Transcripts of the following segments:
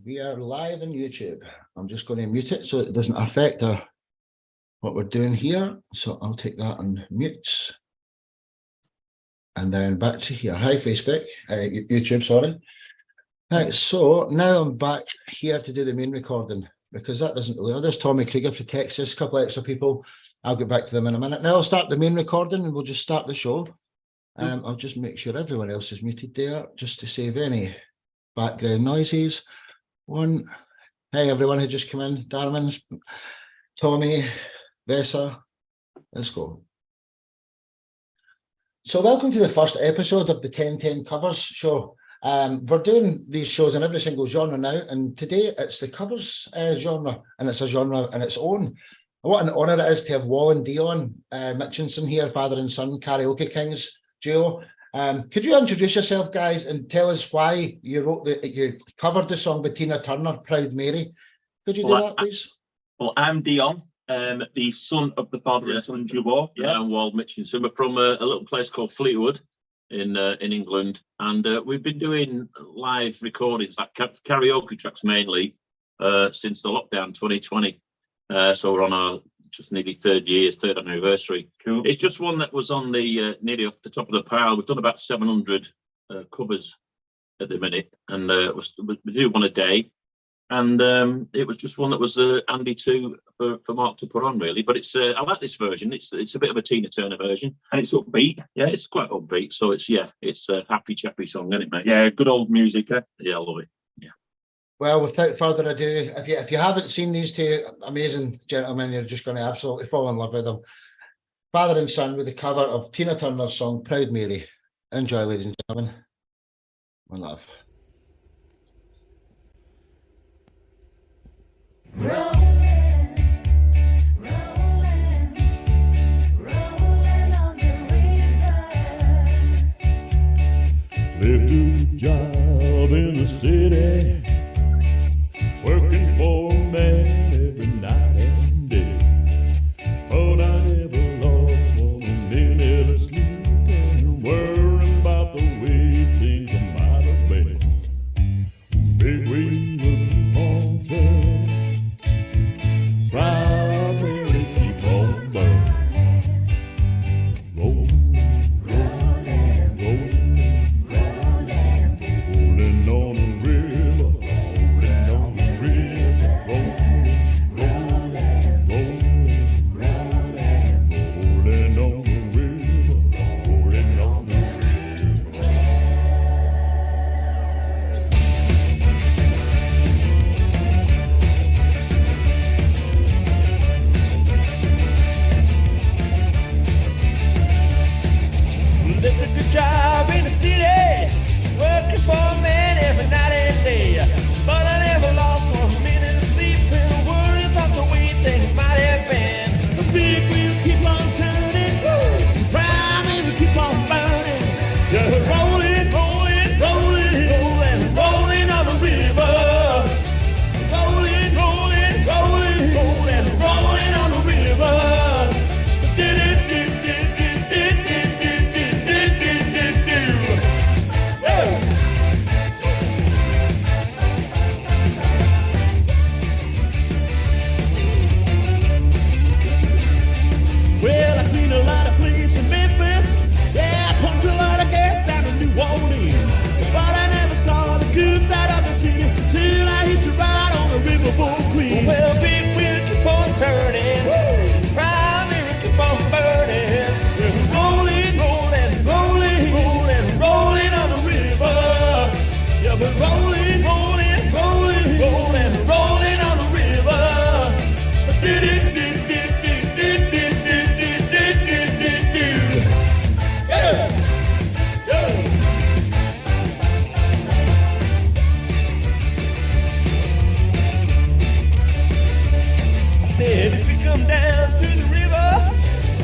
We are live on YouTube. I'm just going to mute it so it doesn't affect what we're doing here. So I'll take that on mute. And then back to here. Hi, Facebook, YouTube, sorry. Right, so now I'm back here to do the main recording because that doesn't really... Oh, there's Tommy Krieger for Texas, a couple of extra people. I'll get back to them in a minute. Now I'll start the main recording and we'll just start the show. I'll just make sure everyone else is muted there just to save any background noises. Hey, everyone who just come in. Darwin, Tommy, Vesa. Let's go. So welcome to the first episode of the 10-10-Covers Show. We're doing these shows in every single genre now, and today it's the covers genre, and it's a genre in its own. What an honour it is to have Wall and Dion Mitchinson here, father and son, Karaoke Kings duo. Could you introduce yourself, guys, and tell us why you covered the song by Tina Turner, Proud Mary? Could you do that, please? Well, I'm Dion, the son of the father and son duo, Wall Mitchinson. We're from a little place called Fleetwood in England, and we've been doing live recordings, like karaoke tracks mainly, since the lockdown 2020. So we're on our just nearly third anniversary. Cool. It's just one that was on the nearly off the top of the pile. We've done about 700 covers at the minute, and we do one a day. And it was just one that was handy for Mark to put on, really. But it's I like this version. It's a bit of a Tina Turner version, and it's upbeat. Yeah, it's quite upbeat. So it's a happy chappy song, isn't it, mate? Yeah, good old music. Yeah, I love it. Yeah. Well, without further ado, if you haven't seen these two amazing gentlemen, you're just going to absolutely fall in love with them. Father and son with a cover of Tina Turner's song "Proud Mary." Enjoy, ladies and gentlemen. One love. Lived a job in the city, working for a man every night and day. But I never lost 1 minute of sleep and worrying about the way things might have been. Big wheel will keep on turning, proud Mary keep on burning. Job in the city, working for a man every night and day. But I never lost 1 minute of sleep and worry about the way things might have been. The big wheel keep on turning, proud Mary keep on burning. Yeah, rolling, rolling, rolling, rolling, rolling on the river. Rolling, rolling, rolling, rolling, rolling on the river. Well, I cleaned a lot of places in Memphis. Yeah, I pumped a lot of gas down in New Orleans. But I never saw the good side of the city till I hit you right on the riverboat queen. Well, big wheel keep on turning, proud Mary keep on burning. Rolling, rolling, rolling, rolling, rolling on the river. Yeah, we're rolling, rolling, rolling, rolling, rolling on the river. Did it, did it. Said if we come down to the river,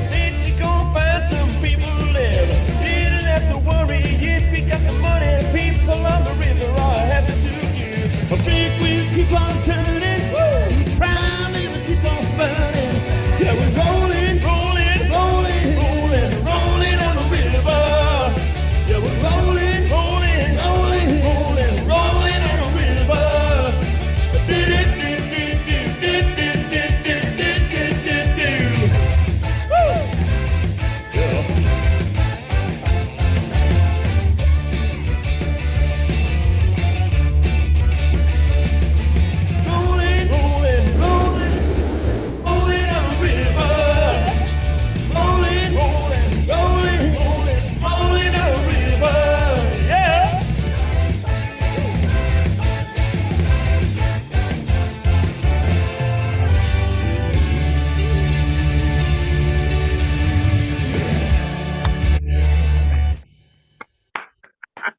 then you gonna find some people who live. You don't have to worry if you got the money. People on the river are happy to give. A big wheel keep on turning, proud Mary keep on burning. Yeah, we're rolling, rolling, rolling, rolling, rolling on the river. Yeah, we're rolling, rolling, rolling, rolling.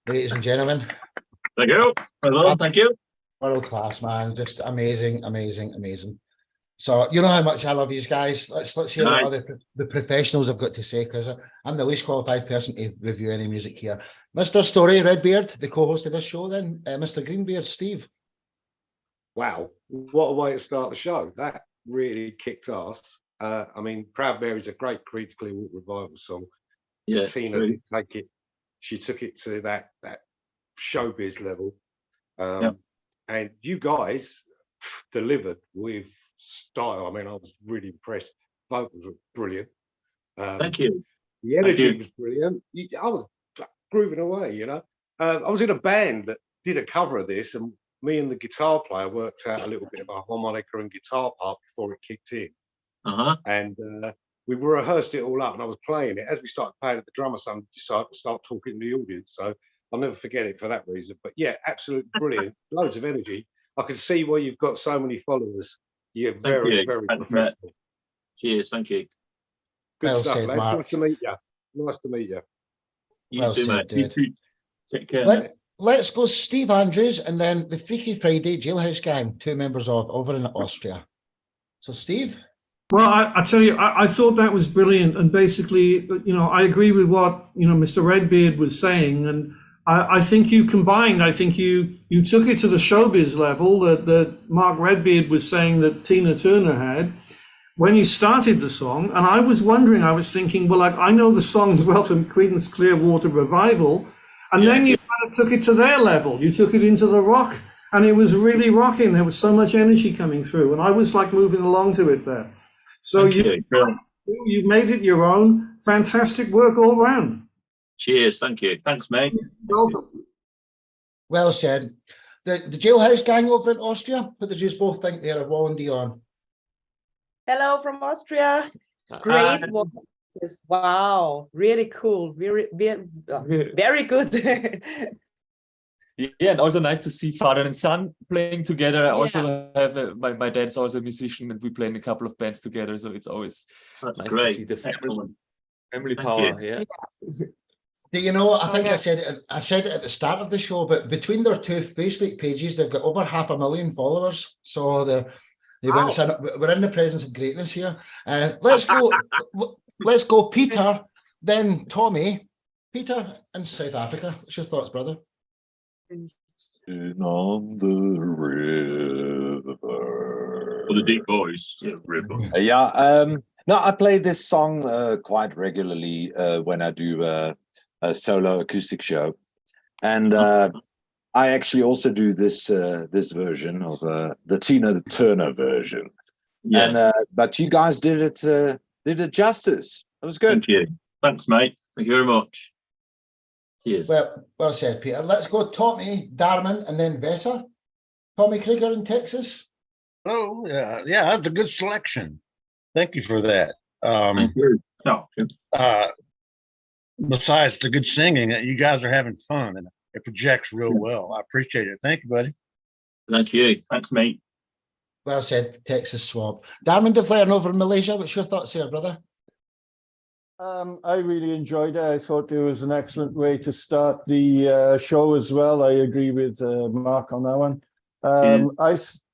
ladies and gentlemen. Thank you. Hello, thank you. World class, man. Just amazing. So you know how much I love these guys. Let's hear what the professionals have got to say, because I'm the least qualified person to review any music here. Mr. Story, Redbeard, the co-host of this show, then Mr. Greenbeard, Steve. Wow, what a way to start the show. That really kicked ass. I mean, Proud Mary's a great Creed's Clearwater Revival song. Yeah, Tina did take it. She took it to that showbiz level. And you guys delivered with style. I mean, I was really impressed. Vocals were brilliant. Thank you. The energy was brilliant. I was grooving away, you know. I was in a band that did a cover of this, and me and the guitar player worked out a little bit of a harmonica and guitar part before it kicked in. And we rehearsed it all up, and I was playing it. As we started playing it, the drummer son decided to start talking to the audience. So I'll never forget it for that reason. But yeah, absolutely brilliant. Loads of energy. I can see why you've got so many followers. You're very professional. Cheers, thank you. Good Well stuff, said, lads. Mark. Nice to meet you. Nice to meet you. You Well too, said, mate. You dude. too. Take care, mate. Let's go Steve Andrews and then the Freaky Friday Jailhouse Gang, 2 members of over in Austria. So Steve? Well, I tell you, I thought that was brilliant. And basically, you know, I agree with what, you know, Mr. Redbeard was saying. And I think you combined, I think you took it to the showbiz level that Mark Redbeard was saying that Tina Turner had when you started the song. And I was wondering, I was thinking, well, like, I know the song as well from Creedence Clearwater Revival. And then you kind of took it to their level. You took it into the rock, and it was really rocking. There was so much energy coming through, and I was like moving along to it there. So you made it your own. Fantastic work all round. Cheers, thank you. Thanks, mate. Well said. The Jailhouse Gang over in Austria, what did you both think there of Wall and Dion? Hello from Austria. Great voices. Wow, really cool. Very good. Yeah, and also nice to see father and son playing together. I also have my dad's also a musician, and we play in a couple of bands together. So it's always nice to see the family power. Yeah. Do you know what? I think I said it at the start of the show, but between their 2 Facebook pages, they've got over 500,000 followers. So we're in the presence of greatness here. Let's go, Peter, then Tommy. Peter in South Africa. What's your thoughts, brother? In on the river. For the deep voice, river. No, I play this song quite regularly when I do a solo acoustic show, and I actually also do this version of the Tina Turner version. And but you guys did it justice. That was good. Thank you. Thanks, mate. Thank you very much. Cheers. Well said, Peter. Let's go Tommy, Darman, and then Vesa. Tommy Krieger in Texas. Oh, yeah, that's a good selection. Thank you for that. Thank you. Besides the good singing, you guys are having fun, and it projects real well. I appreciate it. Thank you, buddy. Thank you. Thanks, mate. Well said, Texas Swamp. Darman de Vlaern over in Malaysia. What's your thoughts here, brother? I really enjoyed it. I thought it was an excellent way to start the show as well. I agree with Mark on that one.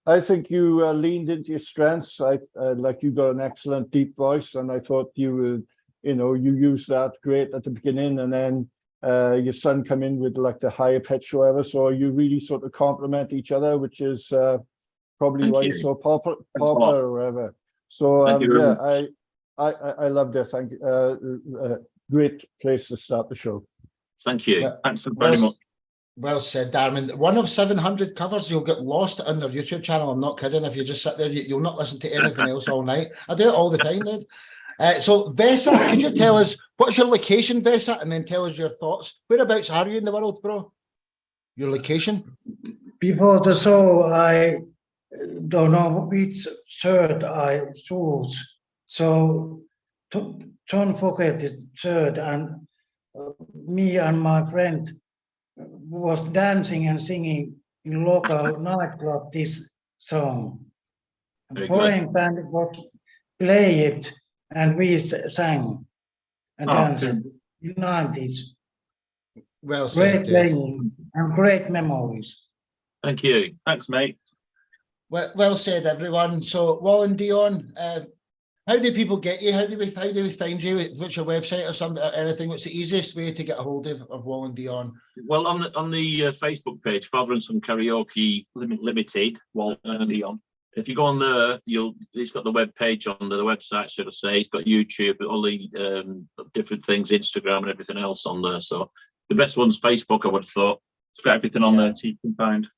I think you leaned into your strengths. Like you got an excellent deep voice, and I thought you used that great at the beginning, and then your son come in with like the higher pitch or whatever. So you really sort of complement each other, which is probably why you're so popular or whatever. So I loved it. Thank you. Great place to start the show. Thank you. Thanks very much. Well said, Darman. One of 700 covers, you'll get lost on their YouTube channel. I'm not kidding. If you just sit there, you'll not listen to anything else all night. I do it all the time, dude. So, Vesa, could you tell us, what's your location, Vesa? And then tell us your thoughts. Whereabouts are you in the world, bro? Your location? Before the show, I don't know which shirt I chose. So don't forget the shirt. And me and my friend was dancing and singing in local nightclub this song. A foreign band would play it, and we sang and danced in the 90s. Well said. Great playing and great memories. Thank you. Thanks, mate. Well said, everyone. So, Wall and Dion, how do people get you? How do we find you? What's your website or something or anything? What's the easiest way to get a hold of Wall and Dion? Well, on the Facebook page, Father and Son Karaoke Limited, Wall and Dion. If you go on there, it's got the web page on the website, so to say. It's got YouTube, all the different things, Instagram and everything else on there. So the best one's Facebook, I would have thought. It's got everything on there you can find.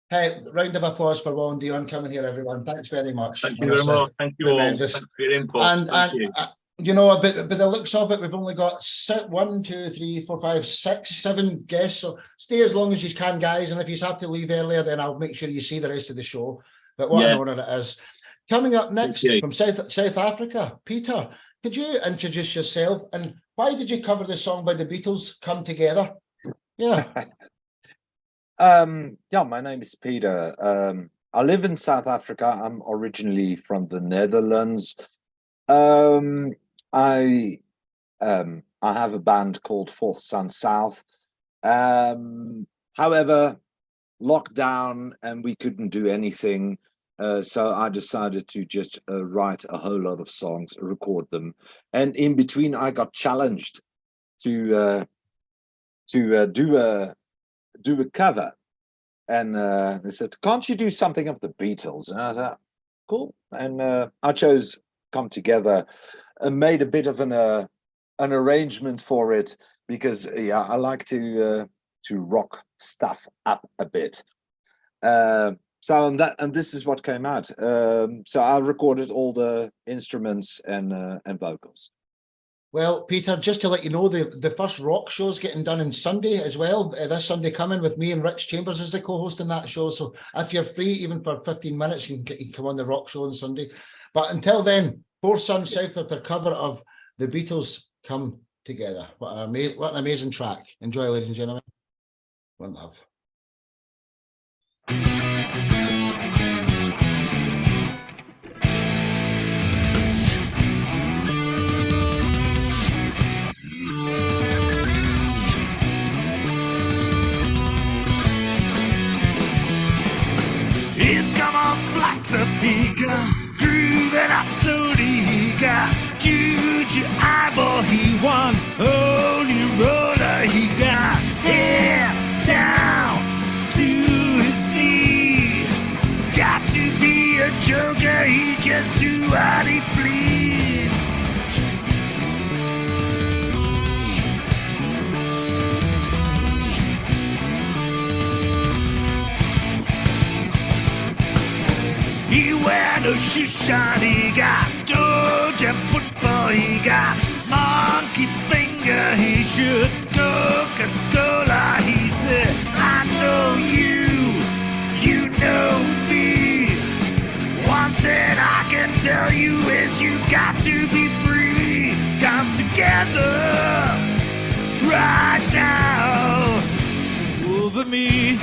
Hey, round of applause for Wall and Dion coming here, everyone. Thanks very much. Thank you very much. Thank you all. Thanks for your input. Thank you. You know, but the looks of it, we've only got 1, 2, 3, 4, 5, 6, 7 guests. So stay as long as you can, guys. And if you have to leave earlier, then I'll make sure you see the rest of the show. But what an honour it is. Coming up next from South Africa, Peter, could you introduce yourself and why did you cover the song by the Beatles, Come Together? Yeah. Yeah, my name is Peter. I live in South Africa. I'm originally from the Netherlands. I have a band called Fourth Sun South. However, lockdown and we couldn't do anything. So I decided to just write a whole lot of songs, record them. And in between, I got challenged to do a cover. And they said, can't you do something of the Beatles? And I thought, cool. And I chose Come Together and made a bit of an arrangement for it because, yeah, I like to rock stuff up a bit. So this is what came out. So I recorded all the instruments and vocals. Well, Peter, just to let you know, the first rock show is getting done on Sunday as well. This Sunday coming with me and Rich Chambers as the co-host in that show. So if you're free, even for 15 minutes, you can come on the rock show on Sunday. But until then, Fourth Sun South with their cover of the Beatles, Come Together. What an amazing track. Enjoy, ladies and gentlemen. One love. Here come on flights up, he comes grooving up slowly. He got juju eyeball, he won holy roller. He got hair down to his knee. Got to be a joker, he just do what he please. He wear no shoe shine, he got Georgia football, he got monkey finger, he should Coca-Cola. He said, I know you, you know me. One thing I can tell you is you got to be free. Come together right now over me.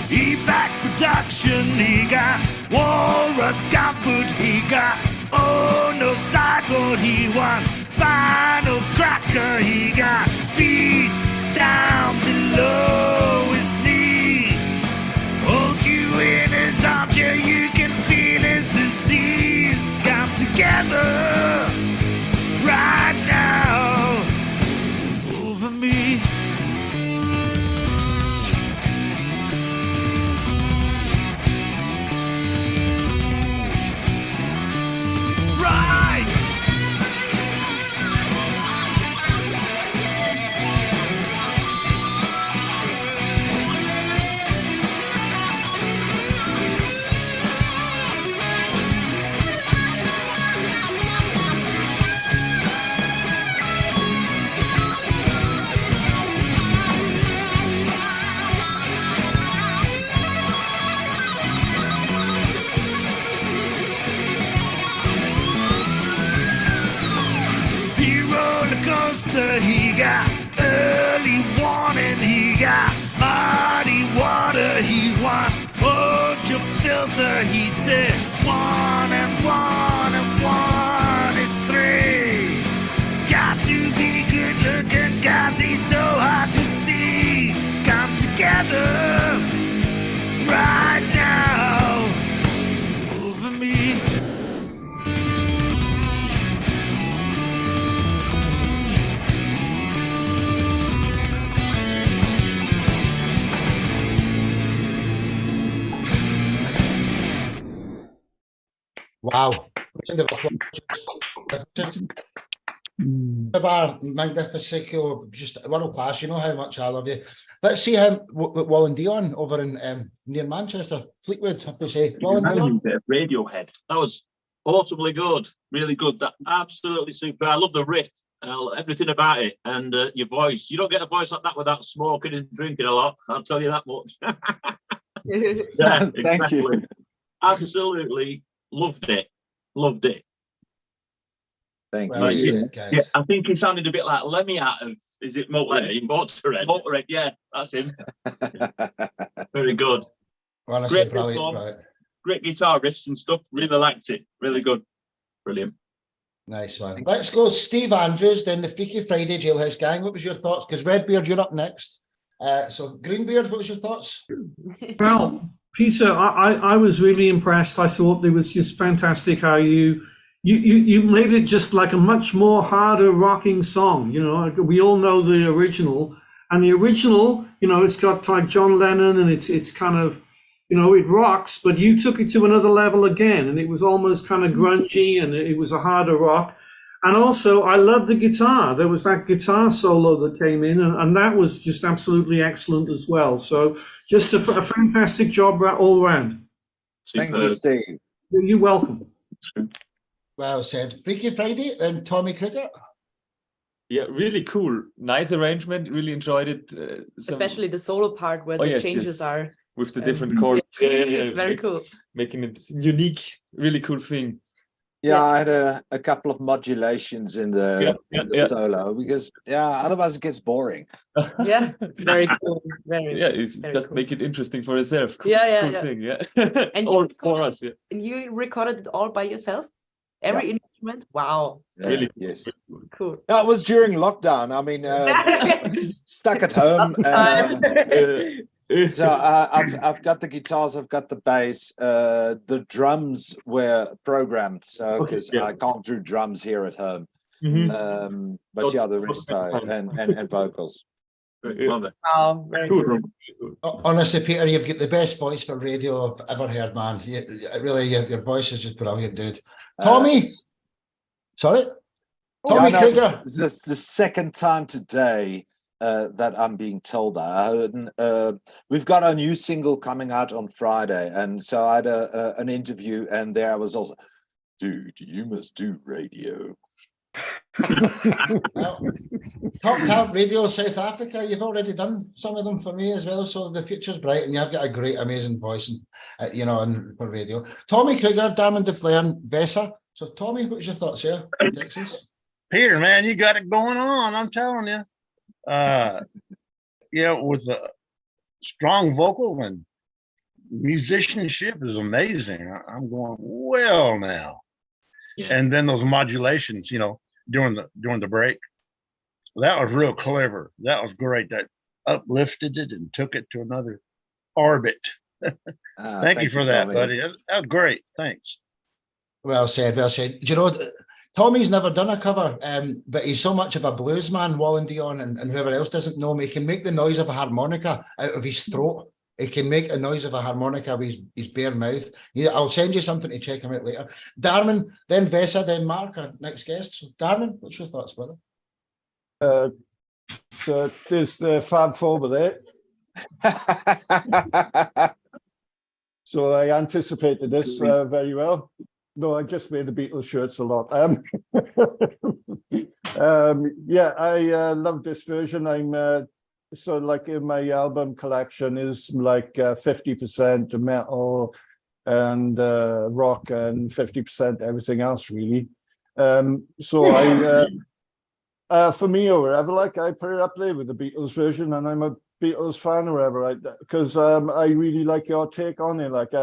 He back production, he got Walrus Gumboot, he got Oh No Sideboard, he won Spinal Cracker, he got feet down below his knee. Hold you in his armchair, you can feel his disease. Come together right now over me. Right. Wow. Magnifico, just world class. You know how much I love you. Let's see him with Wallen Dion over in near Manchester, Fleetwood. Have to say, Wallen Dion. Bit of Radiohead. That was awesomely good, really good. That absolutely super. I love the riff, everything about it, and your voice. You don't get a voice like that without smoking and drinking a lot. I'll tell you that much. Yeah, Thank you. Absolutely loved it. Loved it. Thank Well you. said, guys. Yeah, I think he sounded a bit like Lemmy out of, is it Motorhead? Motorhead, yeah, that's him. Very good. Honestly, Great brilliant, perform. brilliant. Great guitar riffs and stuff. Really liked it. Really good. Brilliant. Nice one. Let's go Steve Andrews, then the Freaky Friday Jailhouse Gang. What was your thoughts? Because Redbeard, you're up next. So Greenbeard, what was your thoughts? Well, Peter, I was really impressed. I thought it was just fantastic how you made it just like a much more harder rocking song. You know, we all know the original, and the original, you know, it's got like John Lennon, and it's kind of, you know, it rocks, but you took it to another level again, and it was almost kind of grungy, and it was a harder rock. And also, I loved the guitar. There was that guitar solo that came in, and that was just absolutely excellent as well. So just a fantastic job all around. Thank you, Steve. You're welcome. Well said. Freaky Friday and Tommy Cricket. Yeah, really cool. Nice arrangement. Really enjoyed it. Especially the solo part where the changes are. With the different chords. Yeah, it's very cool. Making it unique, really cool thing. Yeah, I had a couple of modulations in the solo because otherwise it gets boring. Yeah, it's very cool. Very, just cool. Make it interesting for yourself. Cool, cool thing, yeah. And or for us, yeah. And you recorded it all by yourself? Every instrument? Wow. Yeah, really? Yes. Cool. No, it was during lockdown. I mean, stuck at home. So I've got the guitars, I've got the bass. The drums were programmed, so because I can't do drums here at home. But the rest and vocals. Wow, very cool. Honestly, Peter, you've got the best voice for radio I've ever heard, man. Really, your voice is just brilliant, dude. Tommy, sorry, Tommy Krieger. This is the second time today that I'm being told that. We've got a new single coming out on Friday, and so I had an interview, and there I was also, dude, you must do radio. Well, Top Talent Radio South Africa, you've already done some of them for me as well, so the future's bright, and you've got a great, amazing voice, and and for radio. Tommy Krieger, Darren DeFlair, Vesa. So Tommy, what's your thoughts here in Texas? Peter, man, you got it going on, I'm telling you. With a strong vocal and musicianship is amazing. I'm going well now. And then those modulations, during the break, that was real clever. That was great. That uplifted it and took it to another orbit. Thank you for that, buddy. That was great. Thanks. Well said, well said. Do you know, Tommy's never done a cover, but he's so much of a blues man, Wallen Dion, and whoever else doesn't know him, he can make the noise of a harmonica out of his throat. He can make a noise of a harmonica with his bare mouth. I'll send you something to check him out later. Darman, then Vesa, then Mark, our next guest. So Darman, what's your thoughts, brother? So there's the Fab Four with it. So I anticipated this very well. No, I just wear the Beatles shirts a lot. I love this version. I'm so like in my album collection is like 50% metal and rock and 50% everything else really. So I for me or whatever, like I put it up there with the Beatles version, and I'm a Beatles fan or whatever, because I really like your take on it. Like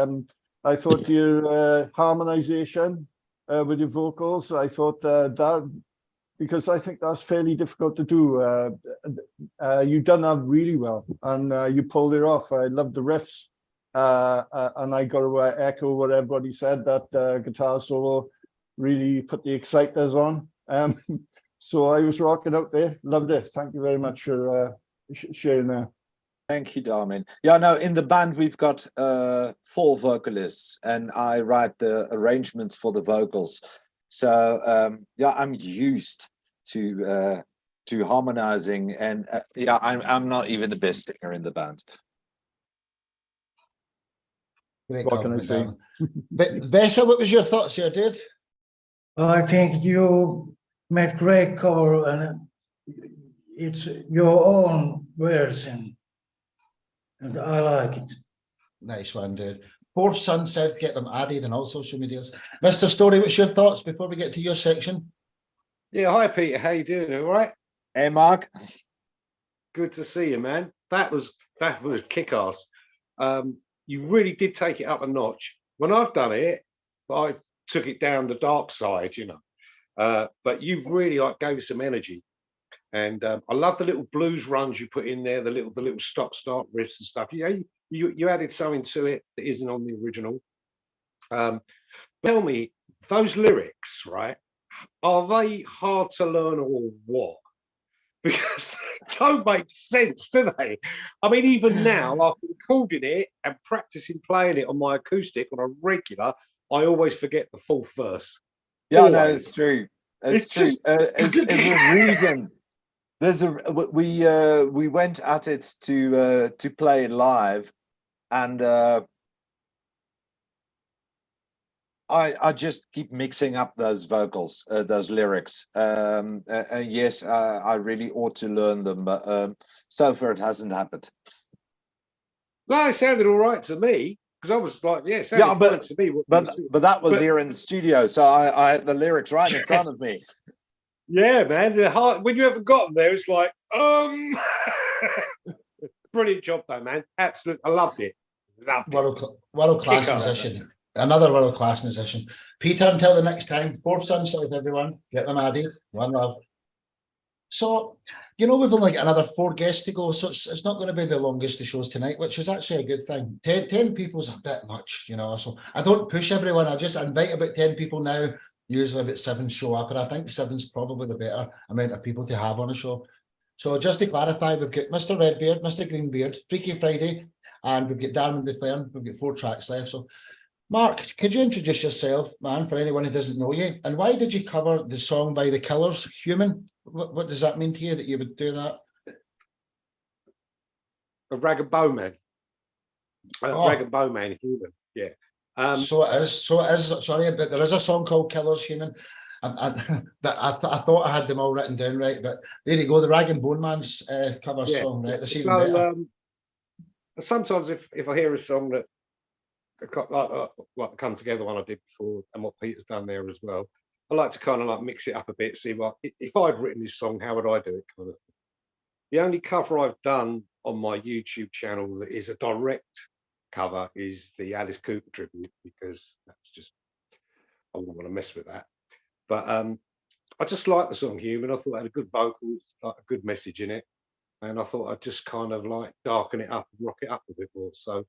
I thought your harmonization with your vocals, I thought that, because I think that's fairly difficult to do. You've done that really well, and you pulled it off. I love the riffs, and I got to echo what everybody said, that guitar solo really put the exciters on. So I was rocking out there, loved it. Thank you very much for sharing that. Thank you, Darmin. Yeah, no, in the band we've got 4 vocalists, and I write the arrangements for the vocals. So yeah, I'm used to harmonizing, and yeah, I'm not even the best singer in the band. Great What can I compliment, say? Darren. But Vesa, what was your thoughts here, dude? I think you made great cover, and it's your own version, and I like it. Nice one, dude. Fourth Sunset, get them added on all social medias. Mr. Story, what's your thoughts before we get to your section? Yeah, hi Peter, how you doing? All right? Hey, Mark. Good to see you, man. That was kick-ass. You really did take it up a notch. When I've done it, I took it down the dark side, you know. But you've really like gave some energy. And I love the little blues runs you put in there, the little stop-start riffs and stuff. You added something to it that isn't on the original. Tell me, those lyrics, right? Are they hard to learn or what? Because they don't make sense, do they? I mean, even now, after recording it and practicing playing it on my acoustic on a regular, I always forget the full verse. Yeah, Always. no, it's true. It's true. There's a reason. We went at it to play it live, and I just keep mixing up those vocals, those lyrics. Yes, I really ought to learn them, but so far it hasn't happened. No, it sounded all right to me, because I was like, yeah, but to me. But that was here in the studio, so I had the lyrics right in front of me. Yeah, man. When you haven't got them there, it's like, brilliant job though, man. Absolute, I loved it. World class musician. Another world class musician. Peter, until the next time. Fourth Sunset, everyone. Get them added. One love. So, you know, we've only got another 4 guests to go, so it's not going to be the longest of shows tonight, which is actually a good thing. 10 people's a bit much, you know, so I don't push everyone. I just invite about 10 people now. Usually about 7 show up, and I think 7's probably the better amount of people to have on a show. So just to clarify, we've got Mr. Redbeard, Mr. Greenbeard, Freaky Friday, and we've got Darren Befern. We've got 4 tracks left. So Mark, could you introduce yourself, man, for anyone who doesn't know you? And why did you cover the song by The Killers, Human? What does that mean to you that you would do that? A Ragged Bowman. Ragged Bowman, Human. Yeah. So it is. Sorry, but there is a song called Killers, Human. I thought I had them all written down right, but there you go. The Rag and Bone Man's cover song, right? That's even better. Sometimes if I hear a song that like Come Together one I did before, and what Peter's done there as well, I like to kind of like mix it up a bit, see what if I'd written this song, how would I do it, kind of thing. The only cover I've done on my YouTube channel that is a direct cover is the Alice Cooper tribute, because that's just, I wouldn't want to mess with that. But I just like the song Human. I thought it had a good vocal, like a good message in it, and I thought I'd just kind of like darken it up and rock it up a bit more. So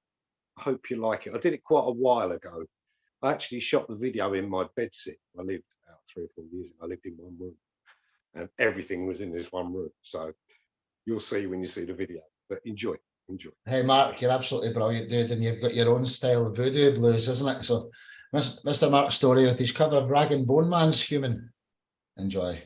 I hope you like it. I did it quite a while ago. I actually shot the video in my bedsit. I lived about 3 or 4 years ago. I lived in one room, and everything was in this one room. So you'll see when you see the video. But enjoy. Hey Mark, you're absolutely brilliant, dude, and you've got your own style of voodoo blues, isn't it? So Mr. Mark Story with his cover of Rag and Bone Man's Human. Enjoy.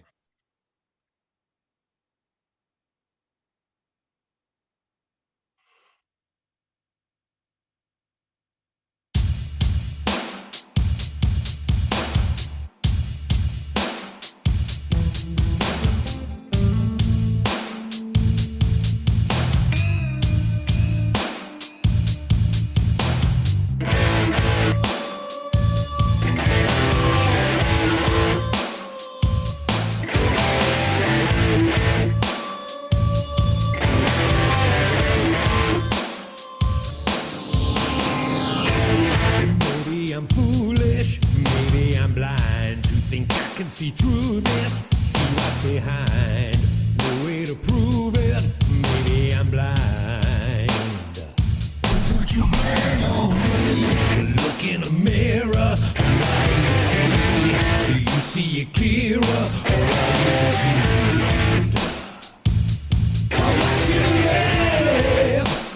See through this, see what's behind. No way to prove it, maybe I'm blind. Put your hand on me. Take a look in a mirror. What do you see? Do you see it clearer, or are you deceived? I want you to live.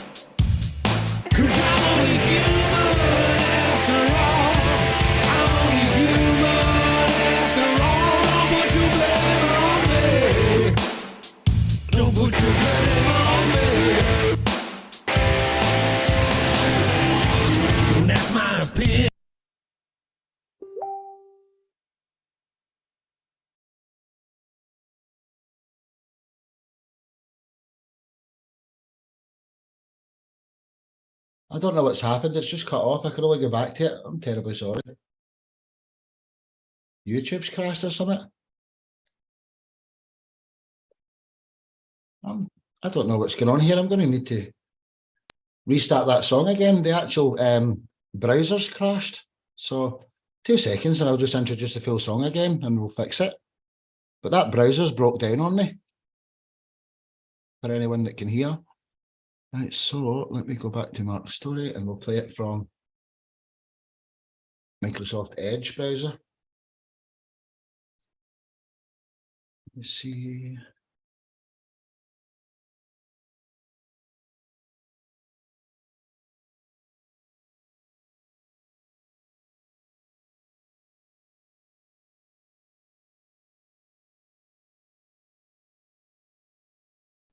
I don't know what's happened. It's just cut off. I can only go back to it. I'm terribly sorry. YouTube's crashed or something. I don't know what's going on here. I'm going to need to restart that song again. The actual browser's crashed. So 2 seconds and I'll just introduce the full song again and we'll fix it. But that browser's broke down on me. For anyone that can hear. Right, so let me go back to Mark's story and we'll play it from Microsoft Edge browser. Let's see.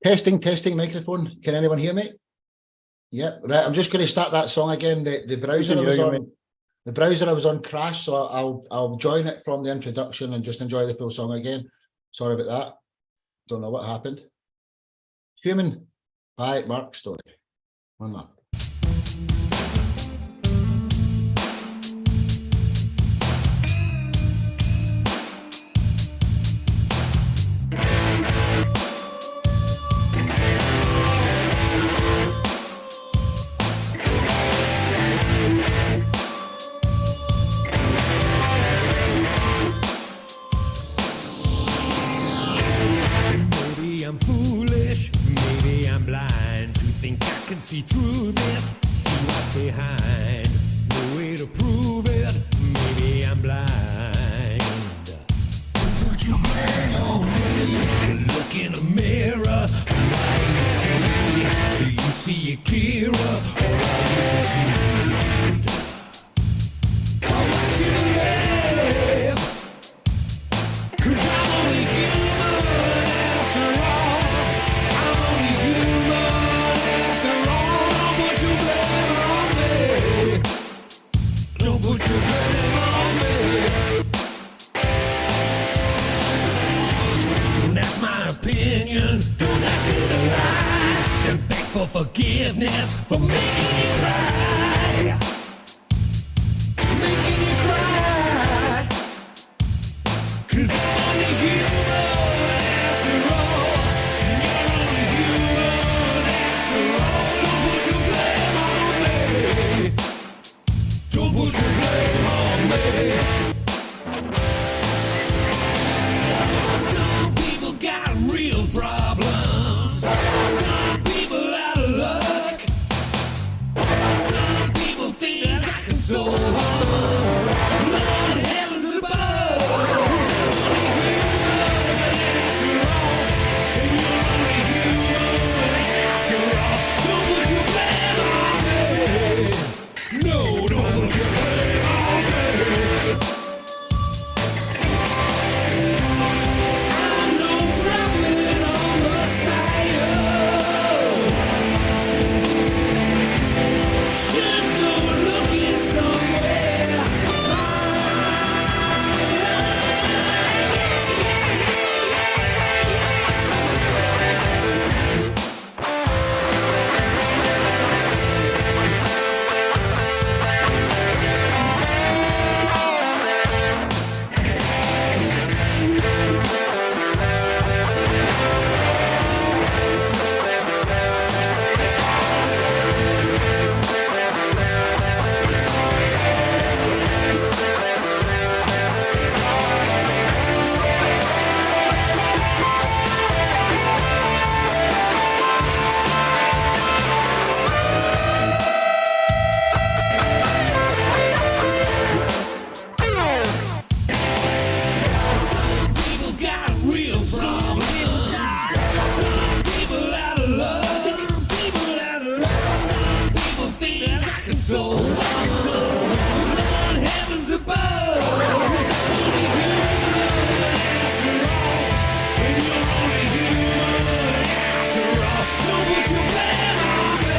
Testing microphone. Can anyone hear me? Yep, right. I'm just going to start that song again. The browser I was on, the browser I was on crashed, so I'll join it from the introduction and just enjoy the full song again. Sorry about that. Don't know what happened. Human by Mark Story. One more. I'm foolish, maybe I'm blind to think I can see through this, see what's behind. No way to prove it, maybe I'm blind. Put your hand on me. Take a look in the mirror, what do you see? Do you see it clearer, or are you deceived? I want you to live, 'cause I'm only human after all. I'm only human after all. Don't put your blame on me. Don't put your blame on me. Don't ask my opinion. Don't ask me to lie. Then beg for forgiveness for making you cry. Making you cry. 'Cause I'm only human after all. You're only human after all. Don't put your blame on me. Don't put your blame on me. Some people got real problems. Some people out of luck. Some people think that I can solve them. Lord heavens above. 'Cause I'm only human after all. And you're only human after all. Don't put your blame on me. No, don't put your blame on me. I'm no prophet or Messiah. Should go looking somewhere. Some people got real problems. Some people out of love. Some people out of love. Some people think that I can solve them. Lord heavens above. 'Cause I'm only human after all. And you're only human after all. Don't put your blame on me.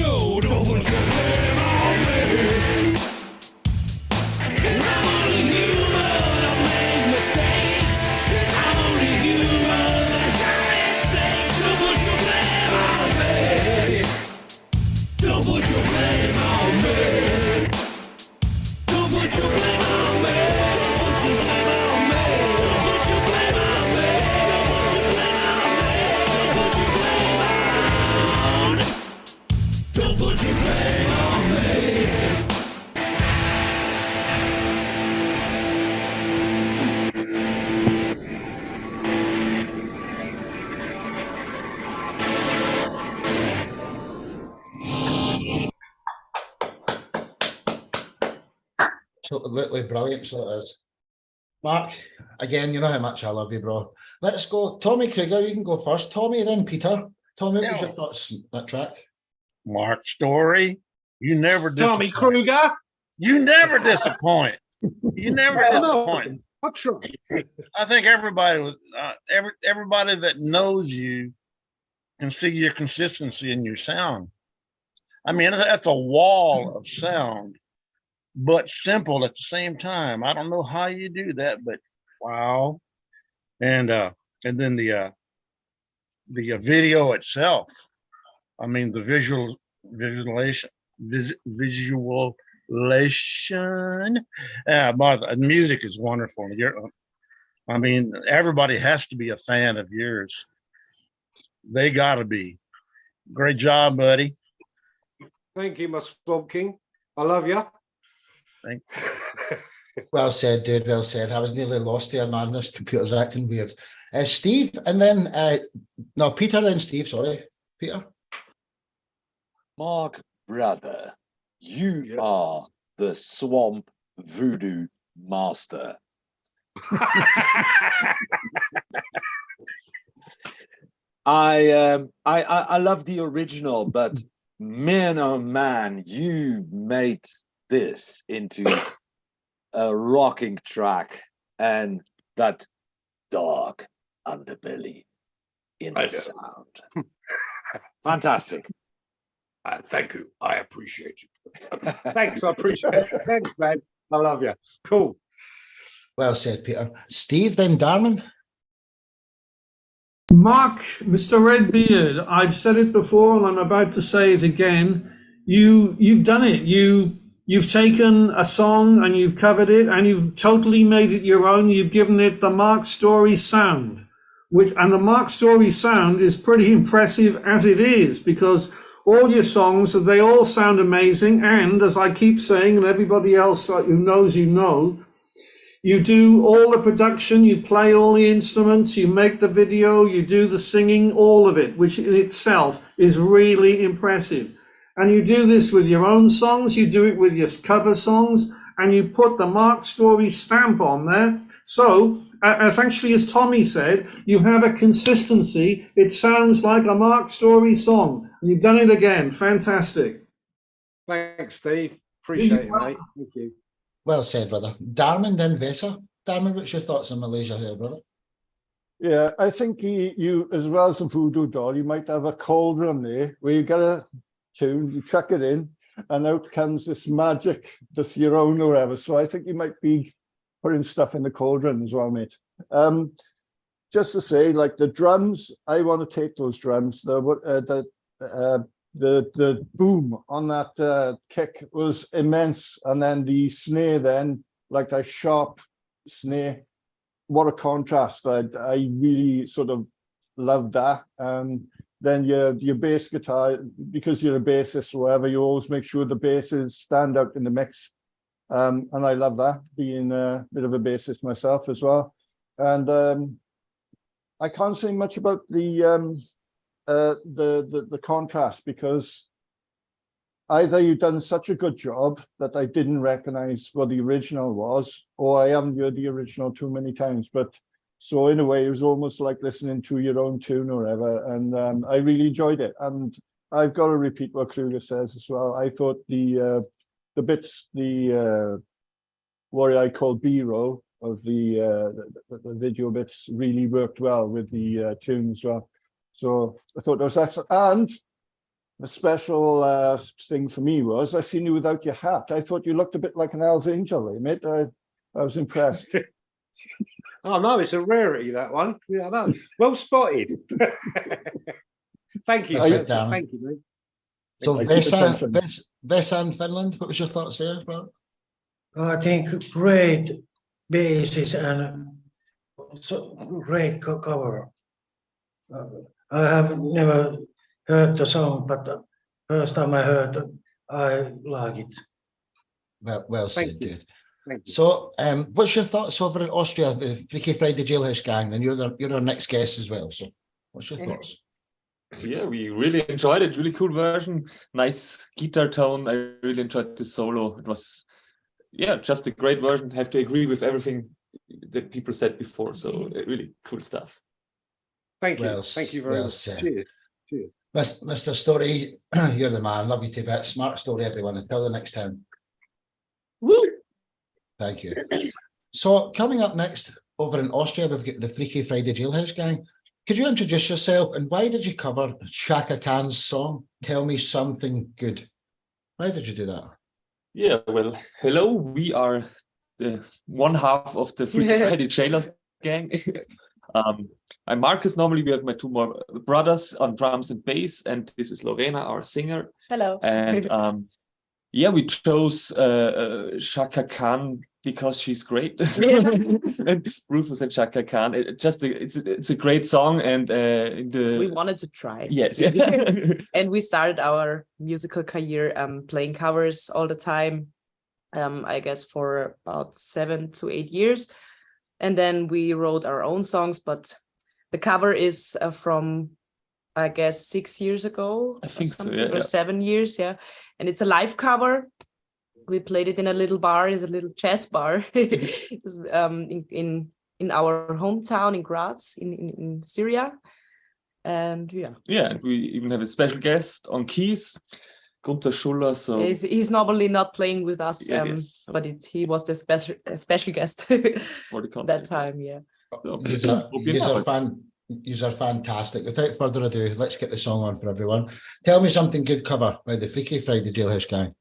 No, don't put your blame on me. 'Cause I'm only human, I make mistakes. 'Cause I'm only human, that's all it takes. Don't put your blame on me. Don't put your blame on me. Don't put your blame on me. Don't put your blame on me. Don't put your blame on me. Don't put your blame on me. Don't put your blame on. Don't put your blame on me. Absolutely brilliant, so it is. Mark, again, you know how much I love you, bro. Let's go. Tommy Krieger, you can go first. Tommy, then Peter. Tommy, what was your thoughts on that track? Mark Story, you never Tommy disappoint. Kruger. You never disappoint. You never disappoint. I'm sure. I think everybody was everybody that knows you can see your consistency in your sound. I mean, that's a wall of sound, but simple at the same time. I don't know how you do that, but wow. And then the video itself. I mean, the visualization. But the music is wonderful. I mean, everybody has to be a fan of yours. They gotta be. Great job, buddy. Thank you, my Swamp King. I love you. Thank Well said, dude. Well said. I was nearly lost there, man. This computer's acting weird. Steve, and then no, Peter, then Steve. Sorry, Peter. Mark, brother, you are the swamp voodoo master. I love the original, but man, oh man, you made this into a rocking track, and that dark underbelly in the sound. Fantastic. Thank you. I appreciate you. Thanks. I appreciate it. Thanks, man. I love you. Cool. Well said, Peter. Steve, then Darman. Mark, Mr. Redbeard, I've said it before and I'm about to say it again. You've done it. You've taken a song and you've covered it and you've totally made it your own. You've given it the Mark Story sound, and the Mark Story sound is pretty impressive as it is, because all your songs, they all sound amazing. And as I keep saying, and everybody else who knows, you do all the production, you play all the instruments, you make the video, you do the singing, all of it, which in itself is really impressive. And you do this with your own songs, you do it with your cover songs, and you put the Mark Story stamp on there. So, as Tommy said, you have a consistency. It sounds like a Mark Story song. And you've done it again. Fantastic. Thanks, Steve. Appreciate it, mate. Thank you. Well said, brother. Darman, then Vesa. Darman, what's your thoughts on Malaysia here, brother? Yeah, I think you, as well as a voodoo doll, you might have a cauldron there where you get a tune, you chuck it in, and out comes this magic that's your own or whatever. So I think you might be putting stuff in the cauldron as well, mate. Just to say, like the drums, I want to take those drums. The boom on that kick was immense, and then the snare, then like a sharp snare. What a contrast! I really sort of loved that. Then your bass guitar, because you're a bassist or whatever, you always make sure the basses stand out in the mix. And I love that, being a bit of a bassist myself as well. And I can't say much about the contrast, because either you've done such a good job that I didn't recognize what the original was, or I haven't heard the original too many times. But so in a way, it was almost like listening to your own tune or whatever. And I really enjoyed it. And I've got to repeat what Kruger says as well. I thought the bits, what I call B-roll of the video bits really worked well with the tune as well. So I thought that was excellent. And the special thing for me was I seen you without your hat. I thought you looked a bit like an Hell's Angel, mate. I was impressed. Oh no, it's a rarity, that one. Yeah, I know. Well spotted. Thank you, sir. Thank you, mate. So I keep it Vesa, simple. Vesa in Finland, what was your thoughts there, brother? I think great basis and so great cover. I have never heard the song, but the first time I heard it, I like it. Well Thank said, you. dude. Thank you. So, what's your thoughts over in Austria, the Freaky Friday Jailhouse Gang, and you're our next guest as well. So, what's your thoughts? Yeah, we really enjoyed it. Really cool version. Nice guitar tone. I really enjoyed the solo. It was, yeah, just a great version. Have to agree with everything that people said before. So really cool stuff. Thank you. Well, Thank you very well much. said. Cheers. Cheers. Mr. Story, you're the man. Love you to bits. Smart story, everyone. Until the next time. Woo! Thank you. So, coming up next over in Austria, we've got the Freaky Friday Jailhouse Gang. Could you introduce yourself and why did you cover Shaka Khan's song, Tell Me Something Good? Why did you do that? Yeah, well, hello. We are the one half of the Freaky Friday Jailhouse Gang. I'm Marcus. Normally, we have my two more brothers on drums and bass, and this is Lorena, our singer. Hello. And yeah, we chose Shaka Khan because she's great. And Rufus and Shaka Khan. It's a great song, and We wanted to try. Yes. And we started our musical career playing covers all the time. I guess for about 7 to 8 years. And then we wrote our own songs, but the cover is from, I guess, 6 years ago. I think so, or yeah. 7 years, yeah. And it's a live cover. We played it in a little bar, it's a little jazz bar, it was, in our hometown in Graz, in Syria. And yeah. Yeah, and we even have a special guest on keys, Gunther Schuller. So He's normally not playing with us, yes, so but he was the special guest for the concert that time, yeah. So, These are fantastic. Without further ado, let's get the song on for everyone. Tell Me Something Good cover by the Freaky Friday Jailhouse Gang.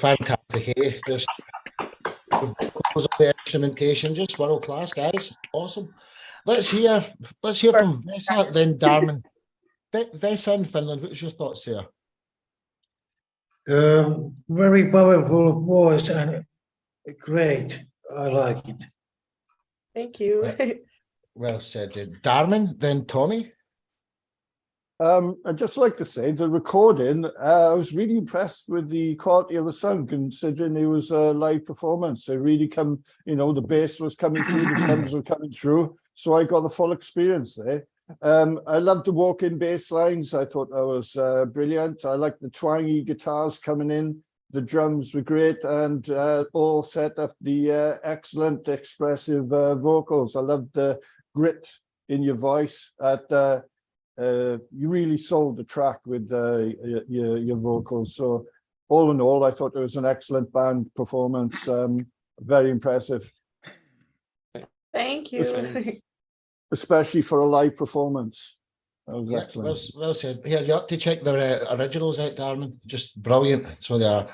Fantastic, eh? Just the instrumentation, just world class, guys. Awesome. Let's hear from Vesa, then Darman. Vesa in Finland, what's your thoughts there? Very powerful voice and great. I like it. Thank you. Well said. Darman, then Tommy. I'd just like to say the recording, I was really impressed with the quality of the sound, considering it was a live performance. It really the bass was coming through, the drums were coming through. So I got the full experience there. I loved the walk-in bass lines. I thought that was brilliant. I liked the twangy guitars coming in. The drums were great, and all set up the excellent expressive vocals. I loved the grit in your voice. You really sold the track with your vocals. So all in all, I thought it was an excellent band performance. Very impressive. Thank you. Especially for a live performance. That was excellent. Well said. Yeah, you have to check their originals out, Darman. Just brilliant. So they are.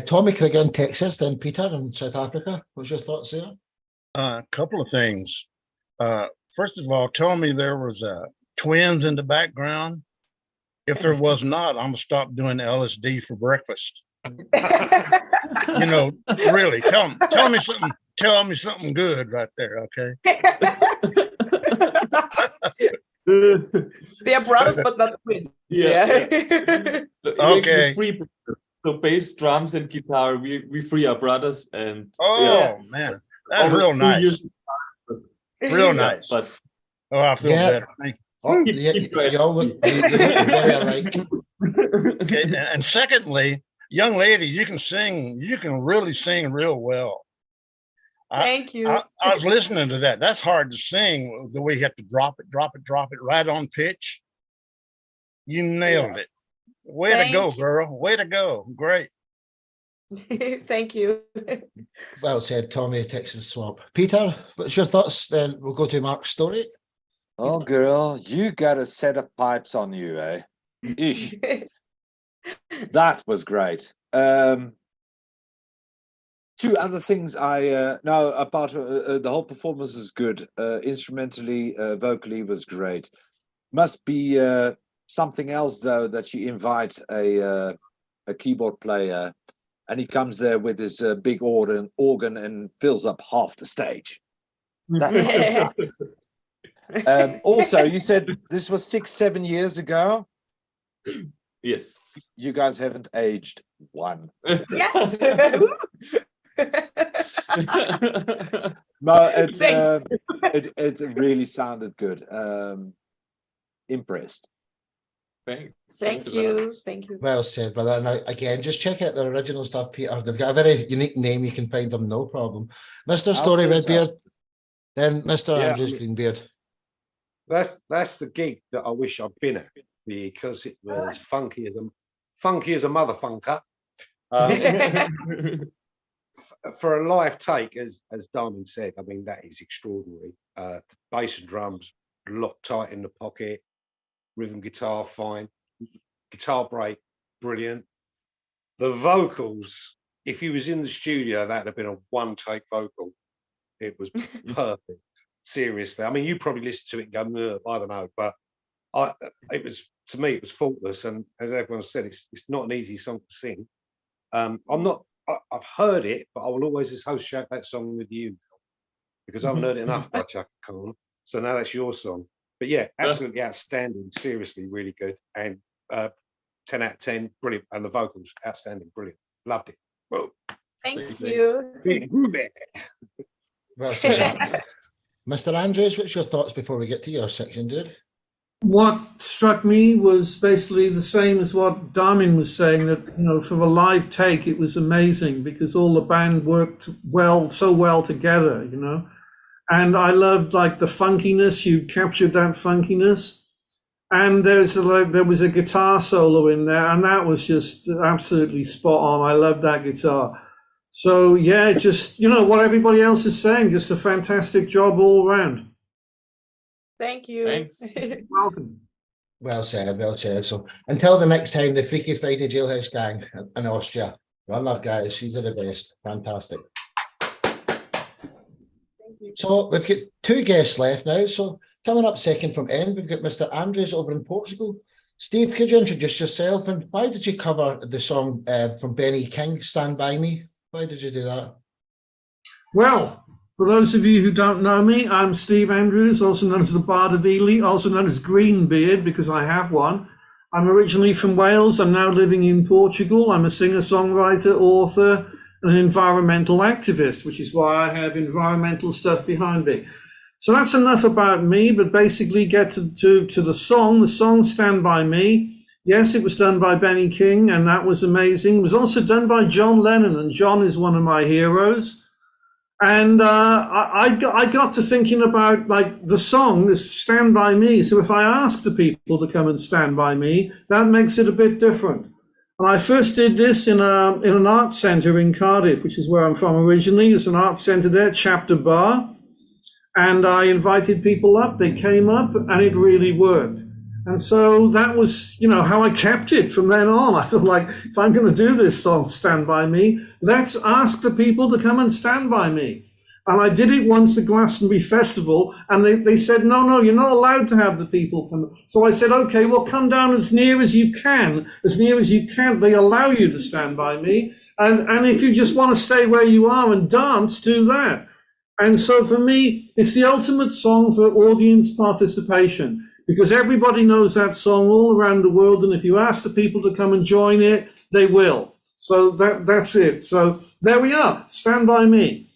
Tommy Krieger in Texas, then Peter in South Africa. What's your thoughts there? A couple of things. First of all, tell me there was twins in the background. If there was not, I'm gonna stop doing LSD for breakfast. Really, tell me something good right there, okay? They are brothers, but not twins. Yeah. Okay. So bass, drums, and guitar, we three are brothers, and man, that's real nice. Real nice. But I feel better. Thank you. Oh, you all look very alike. Okay, and secondly, young lady, you can sing. You can really sing real well. Thank you. I was listening to that. That's hard to sing, the way you have to drop it right on pitch. You nailed it. Way to go, girl. Way to go. Great. Thank you. Well said, Tommy, Texas Swamp. Peter, what's your thoughts? Then we'll go to Mark's story. Oh, girl, you got a set of pipes on you, eh? Ish. That was great. Two other things I know about the whole performance is good. Instrumentally, vocally was great. Must be something else though, that you invite a keyboard player and he comes there with his big organ and fills up half the stage. That was, also, you said this was 6-7 years ago. Yes. You guys haven't aged one. Yes. No, it really sounded good. Impressed. Thanks. Thank you. Thank you. Well said, brother. Now, again, just check out the original stuff, Peter. They've got a very unique name. You can find them, no problem. Mr. Story Redbeard, then Mr. Yeah, Andrews Greenbeard. That's the gig that I wish I'd been at, because it was funky as a motherfunker. For a live take, as Diamond said, I mean, that is extraordinary. The bass and drums locked tight in the pocket, rhythm guitar fine, guitar break brilliant. The vocals, if he was in the studio, that'd have been a one-take vocal. It was perfect. Seriously, I mean, you probably listened to it and go, I don't know, but it was, to me, it was faultless. And as everyone said, it's not an easy song to sing. I've heard it, but I will always associate that song with you, because I haven't heard it enough by Chaka Khan. So now that's your song. But yeah, absolutely outstanding. Seriously, really good. And 10 out of 10, brilliant. And the vocals, outstanding, brilliant. Loved it. Whoa. Thank you. Well said. Mr. Andrews, what's your thoughts before we get to your section, dude? What struck me was basically the same as what Darmin was saying, that, you know, for the live take, it was amazing because all the band worked so well together, you know. And I loved like the funkiness, you captured that funkiness. And there was a guitar solo in there, and that was just absolutely spot on. I loved that guitar. So yeah, just, you know, what everybody else is saying, just a fantastic job all around. Thank you. Thanks. Welcome. Well said, well said. So until the next time, the Freaky Friday Jailhouse Gang in Austria. Run that, guys. These are the best. Fantastic. So we've got two guests left now. So coming up second from end, we've got Mr. Andrews over in Portugal. Steve, could you introduce yourself, and why did you cover the song from Benny King, Stand By Me? Why did you do that? Well, for those of you who don't know me, I'm Steve Andrews, also known as the Bard of Ely, also known as Greenbeard, because I have one. I'm originally from Wales. I'm now living in Portugal. I'm a singer-songwriter, author, and an environmental activist, which is why I have environmental stuff behind me. So that's enough about me, but basically get to the song. The song Stand By Me. Yes, it was done by Benny King, and that was amazing. It was also done by John Lennon, and John is one of my heroes. And I got to thinking about, like, the song is Stand By Me. So if I ask the people to come and stand by me, that makes it a bit different. And I first did this in an art centre in Cardiff, which is where I'm from originally. There's an art centre there, Chapter Bar. And I invited people up, they came up, and it really worked. And so that was, you know, how I kept it from then on. I thought, like, if I'm going to do this song, Stand By Me, let's ask the people to come and stand by me. And I did it once at Glastonbury Festival, and they said, no, you're not allowed to have the people come. So I said, okay, well, come down as near as you can. As near as you can, they allow you to stand by me. And if you just want to stay where you are and dance, do that. And so for me, it's the ultimate song for audience participation, because everybody knows that song all around the world. And if you ask the people to come and join it, they will. So that's it. So there we are. Stand By Me.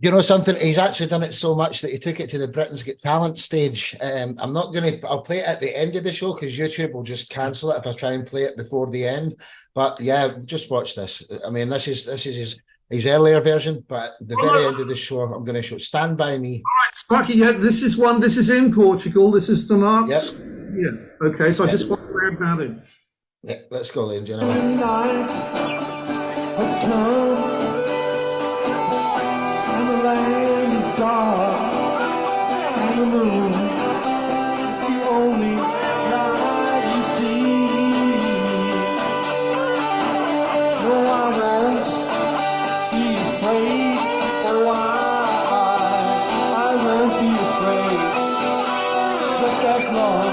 You know something? He's actually done it so much that he took it to the Britain's Got Talent stage. I'm not going to. I'll play it at the end of the show because YouTube will just cancel it if I try and play it before the end. But yeah, just watch this. I mean, this is his earlier version, but at the very end of the show, I'm going to show "Stand by Me." All right, Sparky. Yeah, this is one. This is in Portugal. This is the Mark. Yep. Yeah. Okay. So I just want to hear about it. Yeah, let's go, ladies and gentlemen. Night has come and the land is dark and the moon is the only light you see. No, I won't be afraid. Oh, I won't be afraid. Just as long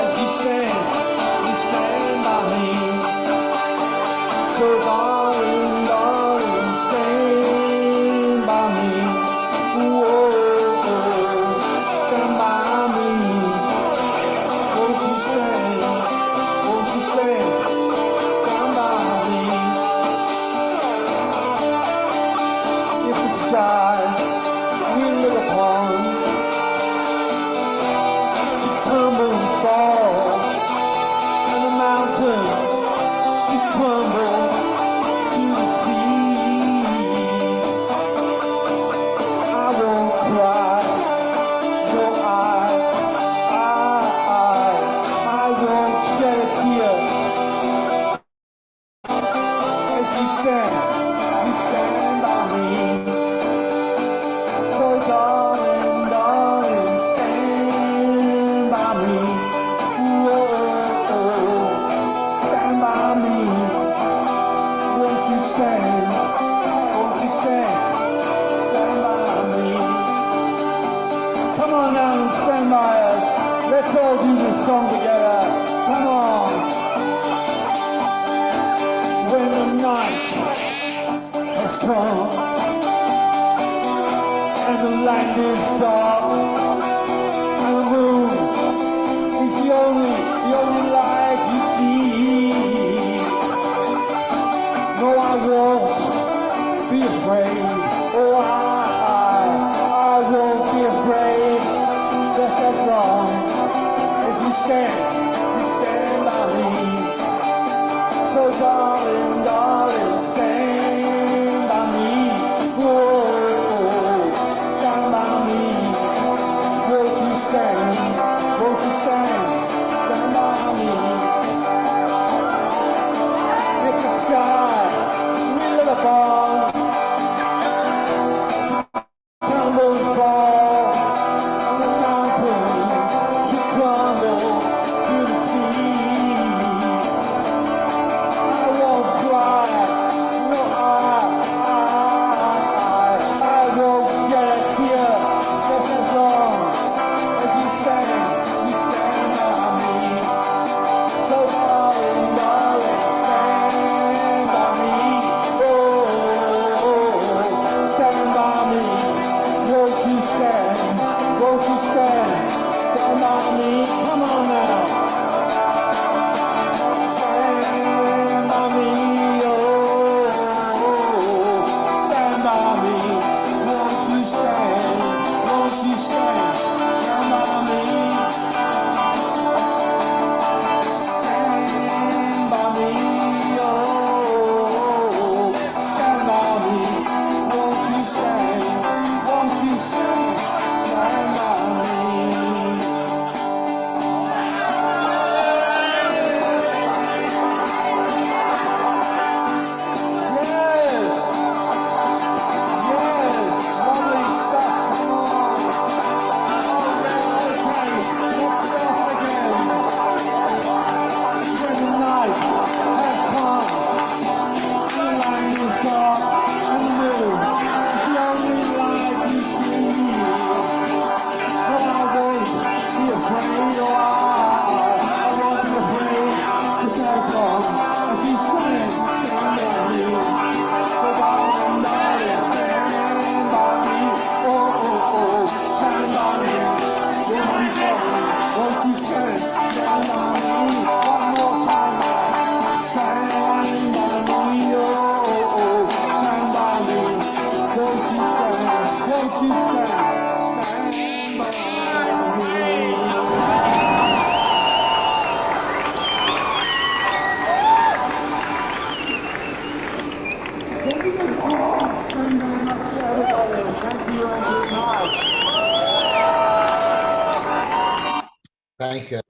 as you stand by me. So darling, darling, stand by me. Whoa, stand by me. Won't you stand stand by me. If the sky we look upon should crumble and fall, and the mountains should crumble to the sea, I won't cry. No, I won't shed a tear. As you stand by me. So darling, darling, stand by me. Whoa, stand by me. Won't you stand by me. Come on now and stand by us. Let's all do this song together. Come on. When the night has come and the land is dark and the moon is the only light you see. No, I won't be afraid. Oh, I won't be afraid. Just as long as you stand by me. So darling, darling, stand by me. Whoa, stand by me.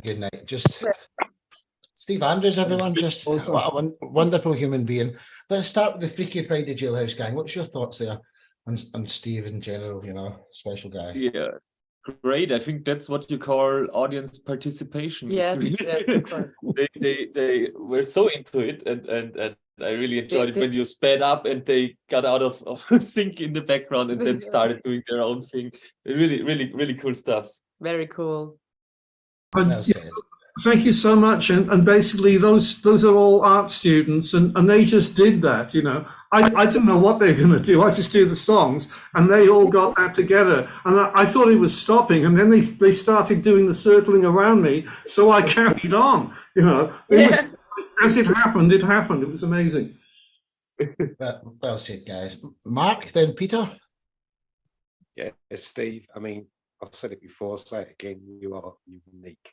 good night. Just Steve Andrews, everyone. Just Awesome. what a wonderful human being. Let's start with the Freaky Friday Jailhouse Gang. What's your thoughts there? And Steve in general, you know, special guy. Yeah, great. I think that's what you call audience participation. Yeah, It's yeah, really- of course. they were so into it, and I really enjoyed it when you sped up and they got out of sync in the background and then started doing their own thing. Really cool stuff. Very cool. And, Well yeah, said. thank you so much. And basically, those are all art students, and they just did that. You know, I didn't know what they were going to do. I just do the songs, and they all got that together. And I thought it was stopping, and then they started doing the circling around me. So I carried on. You know, it was as it happened. It happened. It was amazing. Well said, guys. Mark, then Peter. Yeah, Steve. I mean, I've said it before, say it again, you are unique.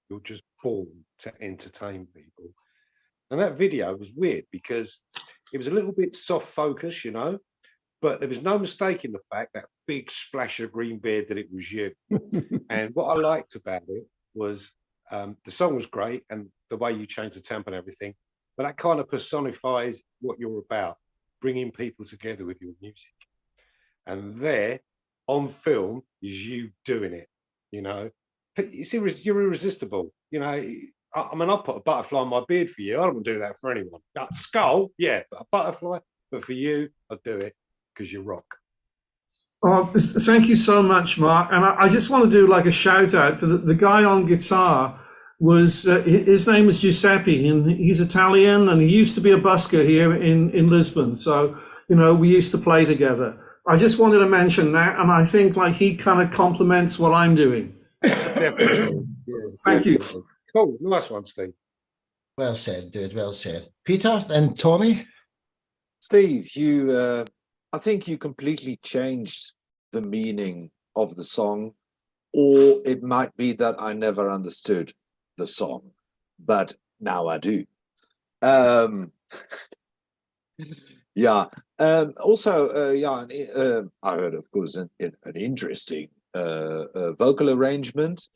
You're just born to entertain people. And that video was weird because it was a little bit soft focus, you know, but there was no mistaking the fact that big splash of green beard that it was you. And what I liked about it was the song was great and the way you changed the tempo and everything, but that kind of personifies what you're about, bringing people together with your music. And there, on film, is you doing it, you know. You're irresistible, you know. I mean, I'll put a butterfly on my beard for you. I don't do that for anyone. That skull, yeah, but a butterfly. But for you, I'll do it because you rock. Oh, thank you so much, Mark. And I just want to do like a shout out for the guy on guitar. Was his name is Giuseppe, and he's Italian, and he used to be a busker here in Lisbon. So, you know, we used to play together. I just wanted to mention that, and I think like he kind of complements what I'm doing. Definitely. Thank you. Cool, nice one, Steve. Well said, dude. Well said. Peter, then Tommy. Steve, I think you completely changed the meaning of the song, or it might be that I never understood the song, but now I do. Yeah. Also, I heard, of course, an interesting vocal arrangement,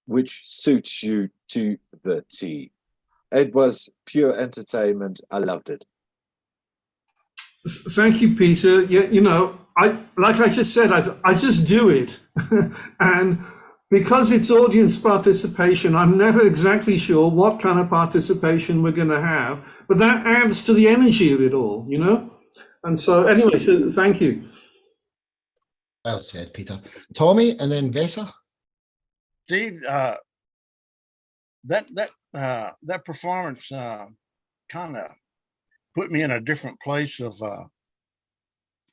which suits you to the T. It was pure entertainment. I loved it. Thank you, Peter. Yeah, you know, like I just said, I just do it, and because it's audience participation, I'm never exactly sure what kind of participation we're going to have, but that adds to the energy of it all, you know. And so, anyway, so thank you. Well said, Peter. Tommy, and then Vesa. Steve, that performance kind of put me in a different place of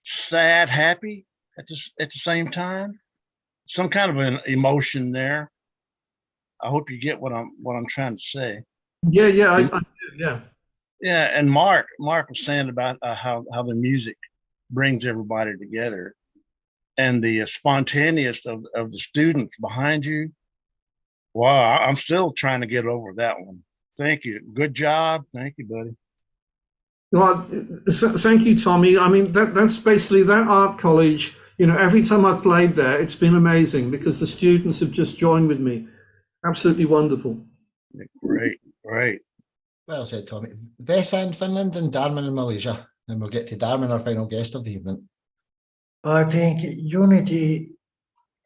sad, happy at the same time. Some kind of an emotion there. I hope you get what I'm trying to say. Yeah, I do, yeah. Yeah, and Mark was saying about how the music brings everybody together, and the spontaneous of the students behind you. Wow, I'm still trying to get over that one. Thank you. Good job. Thank you, buddy. Well, thank you, Tommy. I mean, that's basically that art college. You know, every time I've played there, it's been amazing because the students have just joined with me. Absolutely wonderful. Great. Well said, Tommy. Vesa in Finland and Darman in Malaysia. And we'll get to Darman, our final guest of the evening. I think unity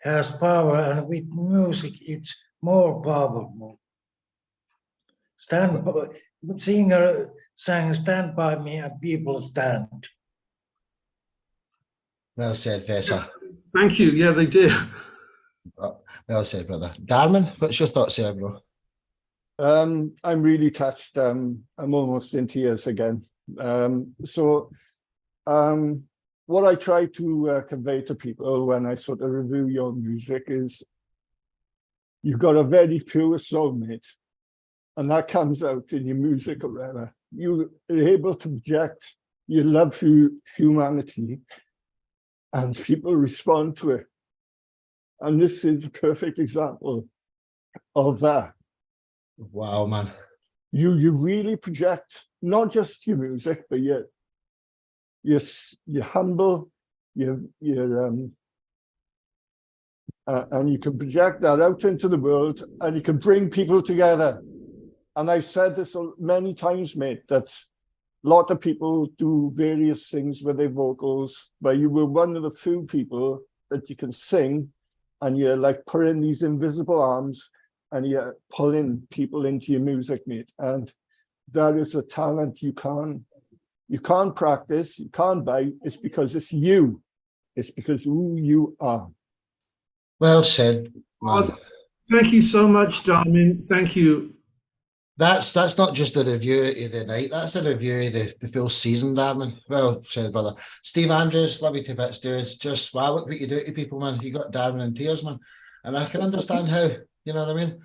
has power, and with music, it's more powerful. Singer sang "Stand by Me" and people stand. Well said, Vesa. Thank you. Yeah, they did. Well said, brother. Darman, what's your thoughts there, bro? I'm really touched. I'm almost in tears again. What I try to convey to people when I sort of review your music is you've got a very pure soulmate, and that comes out in your music or whatever. You are able to project your love for humanity, and people respond to it. And this is a perfect example of that. Wow, man. You really project not just your music, but you're humble, you're and you can project that out into the world, and you can bring people together. And I've said this many times, mate, that a lot of people do various things with their vocals, but you were one of the few people that you can sing, and you're like putting these invisible arms, and you're pulling people into your music, mate. And that is a talent you can't practice, you can't buy. It's because it's you. It's because who you are. Well said, man. Thank you so much, Darmin. Thank you. That's not just a review of the night. That's a review of the full season, Darmin. Well said, brother. Steve Andrews, love you to bits, dude. Just wow, look what you do to people, man. You got Darmin in tears, man. And I can understand how. You know what I mean?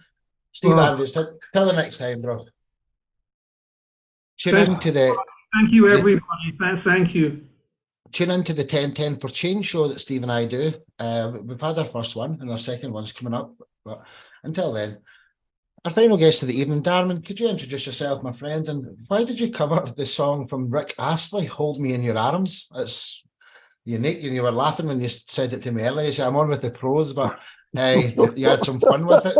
Steve Andrews, till the next time, bro. Thank you, everybody. Thank you. Tune into the 10-10 for Change show that Steve and I do. We've had our first one, and our second one's coming up. But until then, our final guest of the evening, Darmin, could you introduce yourself, my friend? And why did you cover the song from Rick Astley, Hold Me in Your Arms? It's unique, and you were laughing when you said it to me earlier. You said, I'm on with the pros, but you had some fun with it.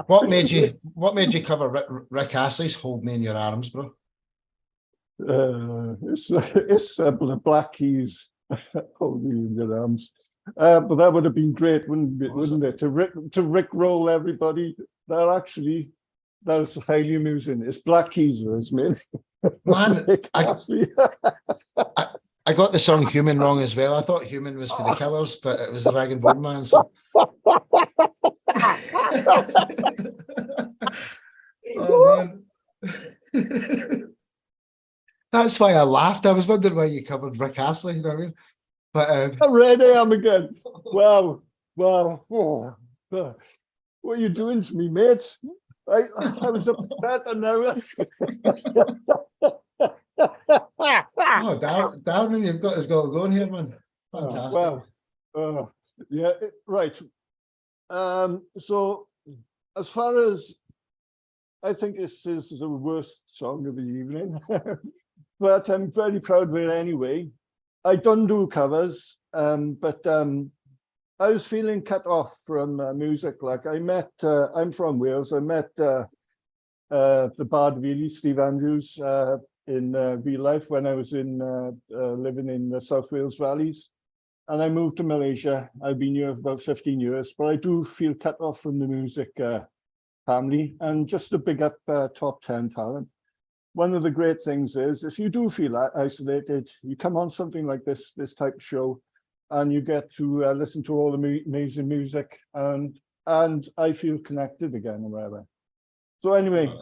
What made you cover Rick Astley's Hold Me in Your Arms, bro? It's the Black Keys, Hold Me in Your Arms. But that would have been great, wouldn't it? To Rick roll everybody. That is highly amusing. It's Black Keys, man. Man, I got the song Human wrong as well. I thought Human was for the Killers, but it was the Rag and Bone Man. So. Oh, man. That's why I laughed. I was wondering why you covered Rick Astley, you know what I mean? But I'm ready, I'm again. Well, what are you doing to me, mate? I was upset and now. Oh, Darwin, you've got us going here, man. Fantastic. Yeah, right. So as far as I think this is the worst song of the evening, but I'm very proud of it anyway. I don't do covers, but I was feeling cut off from music. Like I'm from Wales. I met the Bard really, Steve Andrews, in real life when I was living in the South Wales valleys. And I moved to Malaysia. I've been here for about 15 years, but I do feel cut off from the music family. And just to big up Top 10 talent, one of the great things is if you do feel isolated, you come on something like this type of show, and you get to listen to all the amazing music, and I feel connected again or whatever. So anyway,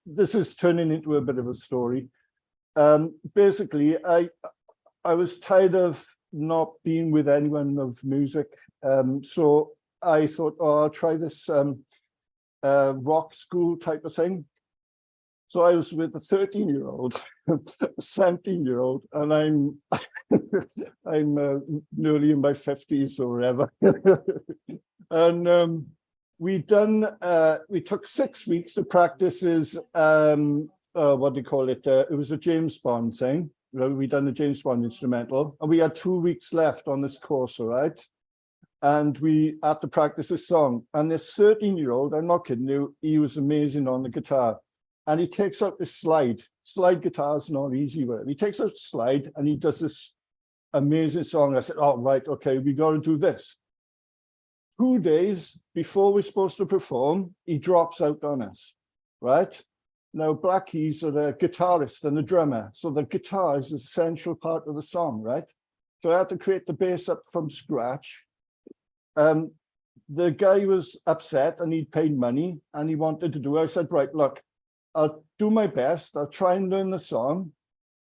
this is turning into a bit of a story. Basically, I was tired of not being with anyone of music, so I thought, oh, I'll try this rock school type of thing. So I was with a 13-year-old, a 17-year-old, and I'm nearly in my 50s or whatever. And we took 6 weeks of practices. What do you call it? It was a James Bond thing. We done a James Bond instrumental, and we had 2 weeks left on this course, all right? And we had to practice a song. And this 13-year-old, I'm not kidding you, he was amazing on the guitar. And he takes out this slide. Slide guitar is not easy with it. He takes out the slide and he does this amazing song. I said, oh, right, okay, we got to do this. 2 days before we're supposed to perform, he drops out on us, right? Now, Black Keys are the guitarist and the drummer. So the guitar is an essential part of the song, right? So I had to create the bass up from scratch. The guy was upset and he'd paid money and he wanted to do it. I said, right, look, I'll do my best. I'll try and learn the song.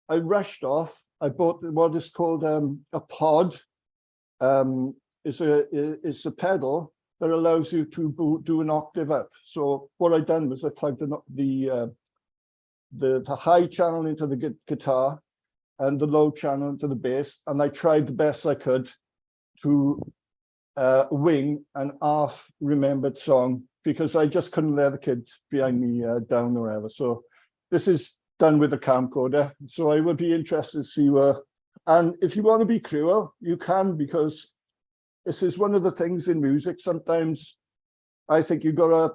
I rushed off. I bought what is called a pod. It's a pedal that allows you to do an octave up. So what I done was I plugged the high channel into the guitar and the low channel into the bass, and I tried the best I could to wing an half-remembered song, because I just couldn't let the kids behind me down or whatever. So this is done with a camcorder. So I would be interested to see and if you want to be cruel, you can, because this is one of the things in music. Sometimes I think you gotta,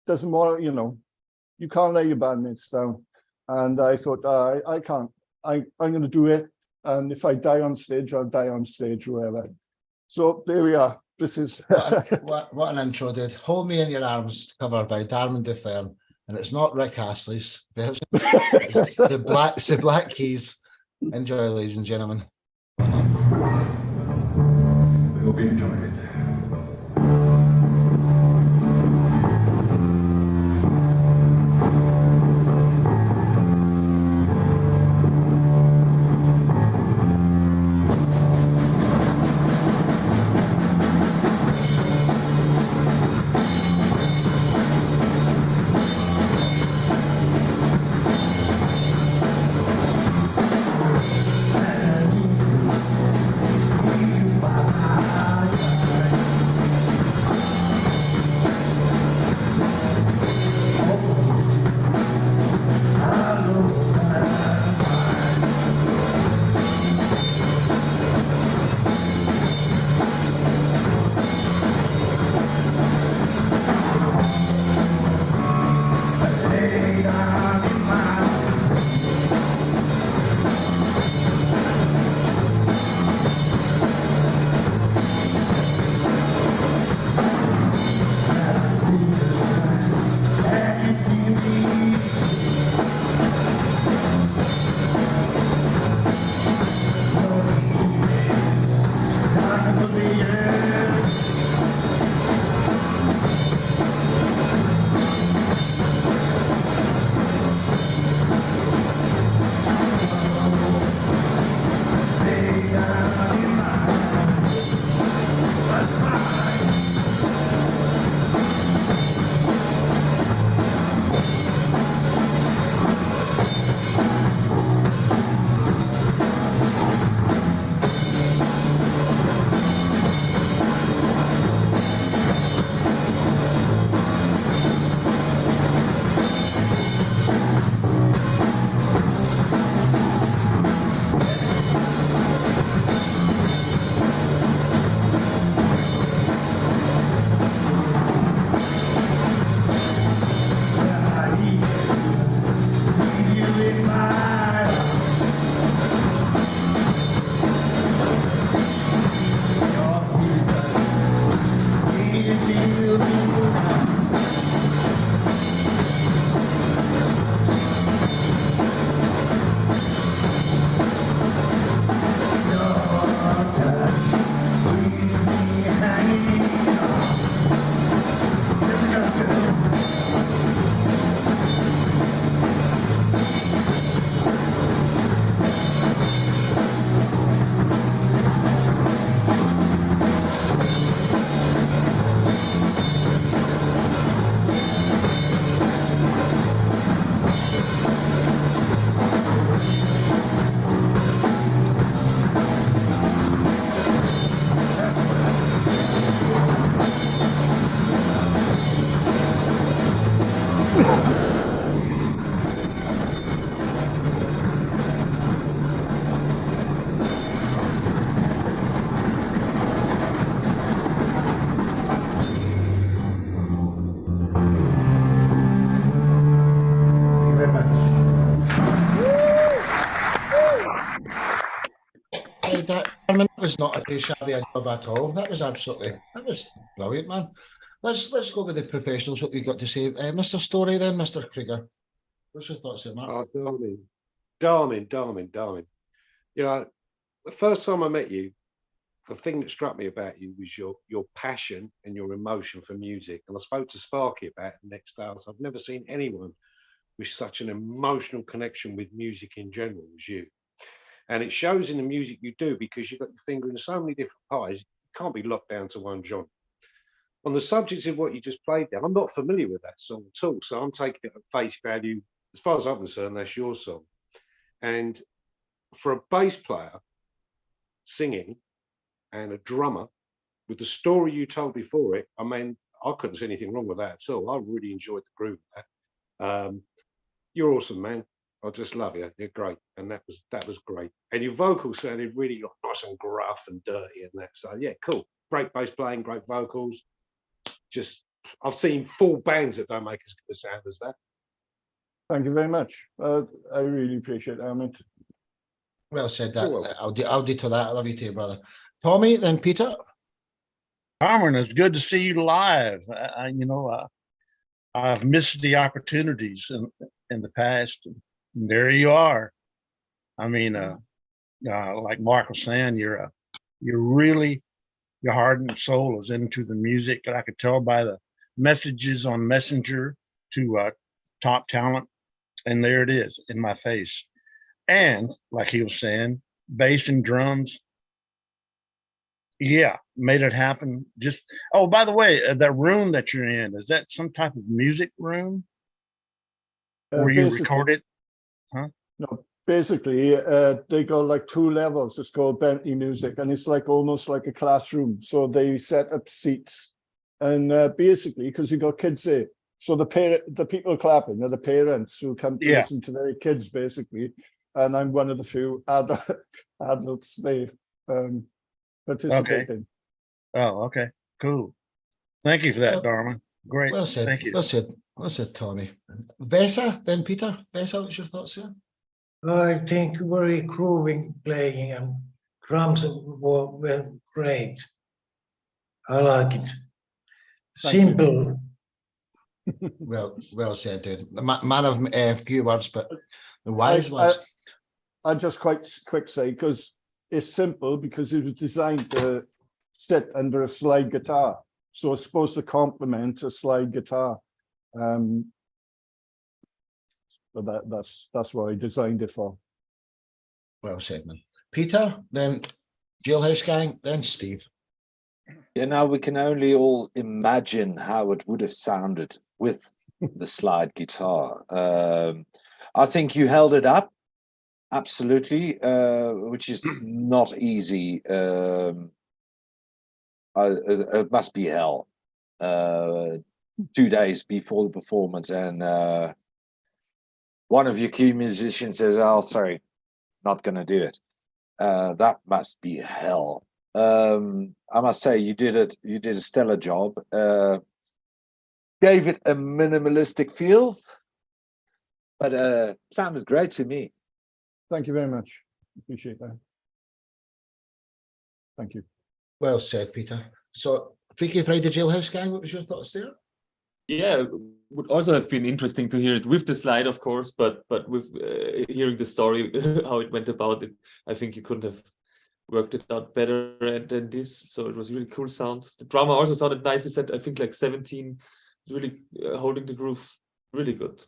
doesn't matter, you know, you can't let your bandmates down. And I thought, I can't, I'm going to do it. And if I die on stage, I'll die on stage, wherever. So there we are. This is what an intro, dude. Hold Me in Your Arms, covered by Darman DeFern. And it's not Rick Astley's version. It's the Black Keys. Enjoy, ladies and gentlemen. We hope you enjoy it. That was not a too shabby a job at all. That was brilliant, man. Let's go with the professionals. What we got to say, Mr. Story, then, Mr. Krieger. What's your thoughts on that? Oh, Darmin. You know, the first time I met you, the thing that struck me about you was your passion and your emotion for music. And I spoke to Sparky about it the next day. So I've never seen anyone with such an emotional connection with music in general as you. And it shows in the music you do, because you've got your finger in so many different pies. You can't be locked down to one genre. On the subject of what you just played there, I'm not familiar with that song at all. So I'm taking it at face value. As far as I'm concerned, that's your song. And for a bass player singing and a drummer, with the story you told before it, I mean, I couldn't see anything wrong with that at all. I really enjoyed the groove of that. You're awesome, man. I just love you. You're great. And that was great. And your vocals sounded really nice and gruff and dirty and that. So yeah, cool. great bass playing, great vocals. Just, I've seen full bands that don't make as good a sound as that. Thank you very much. I really appreciate that, mate. Well said. That I'll do to that. I love you too, brother. Tommy, then Peter. Cameron, it's good to see you live. I've missed the opportunities in the past. And there you are. I mean, like Mark was saying, you're really, your heart and soul is into the music. And I could tell by the messages on Messenger to top talent. And there it is in my face. And like he was saying, bass and drums. Yeah, made it happen. Just, oh, by the way, that room that you're in, is that some type of music room where you record it? Huh? No, basically, they got like 2 levels. It's called Bentley Music, and it's like almost like a classroom. So they set up seats, and basically, because you got kids there, so the people clapping are the parents who come to listen to their kids, basically. And I'm one of the few adults there participating. Okay. Oh, okay, cool. Thank you for that, Darwin. Great. Well said. Thank you. Well said, Tommy. Vesa, then Peter. Vesa, what's your thoughts here? I think very grooving playing and drums were great. I like it. Simple. Well said, dude. The man of few words, but the wise ones. I just quite quick say, because it's simple, because it was designed to sit under a slide guitar. So it's supposed to complement a slide guitar. So that's what I designed it for. Well said, man. Peter, then Jailhouse Gang, then Steve. Yeah, now we can only all imagine how it would have sounded with the slide guitar. I think you held it up, absolutely, which is not easy. It must be hell. 2 days before the performance, and one of your key musicians says, "Oh, sorry, not going to do it." That must be hell. I must say, you did it. You did a stellar job. Gave it a minimalistic feel, but sounded great to me. Thank you very much. Appreciate that. Thank you. Well said, Peter. So, Freaky Friday Jailhouse Gang, what was your thoughts there? Yeah, would also have been interesting to hear it with the slide, of course, but with hearing the story, how it went about it, I think you couldn't have worked it out better than this. So it was really cool sound. The drummer also sounded nice. He said, I think like 17, really holding the groove, really good.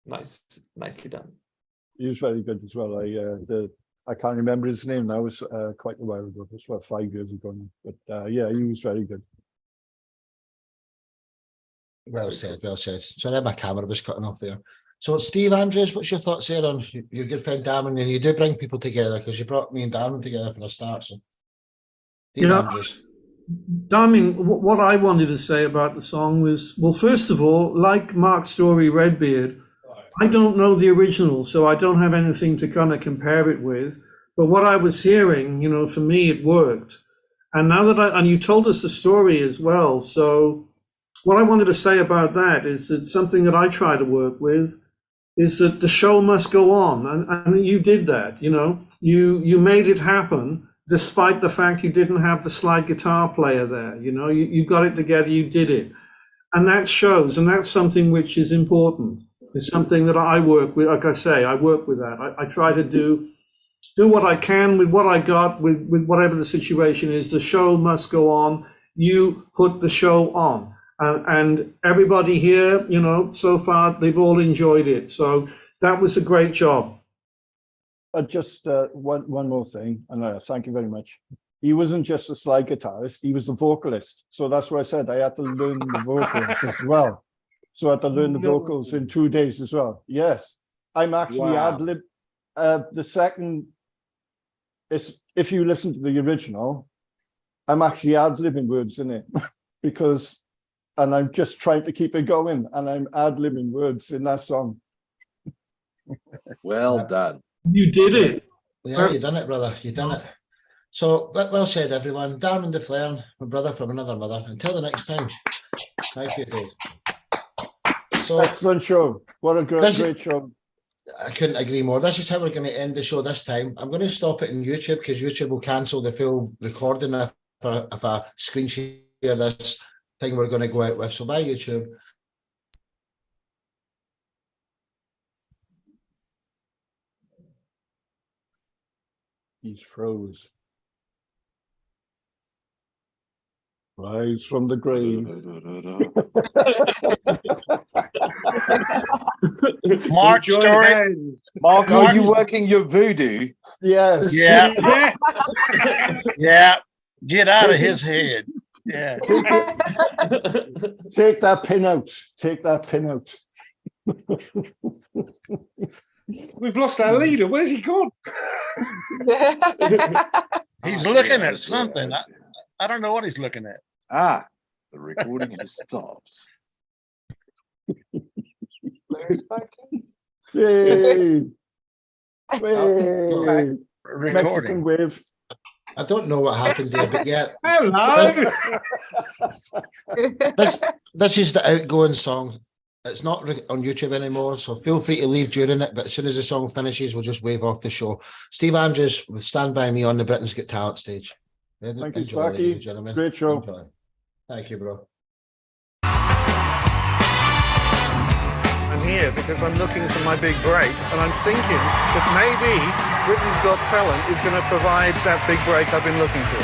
Nicely done. He was very good as well. I can't remember his name now. It was quite a while ago. It was about 5 years ago now. But yeah, he was very good. Well said, well said. Sorry, my camera was cutting off there. So, Steve Andrews, what's your thoughts there on your good friend Darwin? And you do bring people together, because you brought me and Darwin together for a start. So, Steve Andrews. Darwin, what I wanted to say about the song was, well, first of all, like Mark's story, Redbeard, I don't know the original, so I don't have anything to kind of compare it with. But what I was hearing, for me, it worked. And now that and you told us the story as well. So what I wanted to say about that is that something that I try to work with is that the show must go on. And you did that, you made it happen, despite the fact you didn't have the slide guitar player there. You got it together, you did it. And that shows, and that's something which is important. It's something that I work with. Like I say, I work with that. I try to do what I can with what I got, with whatever the situation is. The show must go on. You put the show on. And everybody here, so far, they've all enjoyed it. So that was a great job. Just one more thing, and thank you very much. He wasn't just a slide guitarist, he was a vocalist. So that's why I said I had to learn the vocals as well. So I had to learn the vocals in 2 days as well. Yes, I'm actually ad-lib. The second, if you listen to the original, I'm actually ad-libbing words in it and I'm just trying to keep it going, and I'm ad-libbing words in that song. Well done. You did it. Yeah, you done it, brother. You done it. So, well said, everyone. Down in the flare, my brother from another mother. Until the next time. Thank you, Dave. So, Excellent show. What a great show. I couldn't agree more. This is how we're going to end the show this time. I'm going to stop it in YouTube because YouTube will cancel the full recording if I screen share this thing we're going to go out with. So bye, YouTube. He's froze. Rise from the grave. Mark story. Mark, are you working your voodoo? Yes. Yeah. Yeah. Get out of his head. Yeah. Take that pin out. Take that pin out. We've lost our leader. Where's he gone? He's looking at something. I don't know what he's looking at. Ah, the recording has stopped. Yay! Recording. Wave. I don't know what happened there, but yeah. Hello. This is the outgoing song. It's not on YouTube anymore, so feel free to leave during it. But as soon as the song finishes, we'll just wave off the show. Steve Andrews will stand by me on the Britain's Got Talent stage. Thank you, Enjoy, ladies and Sparky. gentlemen. Great show. Enjoy. Thank you, bro. I'm here because I'm looking for my big break, and I'm thinking that maybe Britain's Got Talent is going to provide that big break I've been looking for.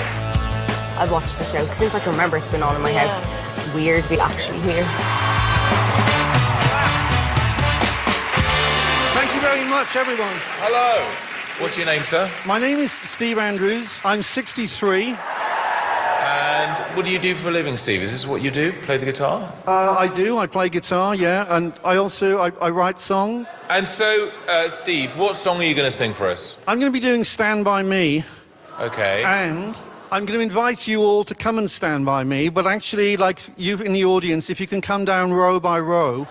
I've watched the show since I can remember. It's been on in my house. It's weird to be actually here. Thank you very much, everyone. Hello. What's your name, sir? My name is Steve Andrews. I'm 63. And what do you do for a living, Steve? Is this what you do? Play the guitar? I do. I play guitar, yeah, and I also I write songs. And so, Steve, what song are you going to sing for us? I'm going to be doing Stand By Me, Okay. and I'm going to invite you all to come and stand by me, but actually, like you in the audience, if you can come down row by row,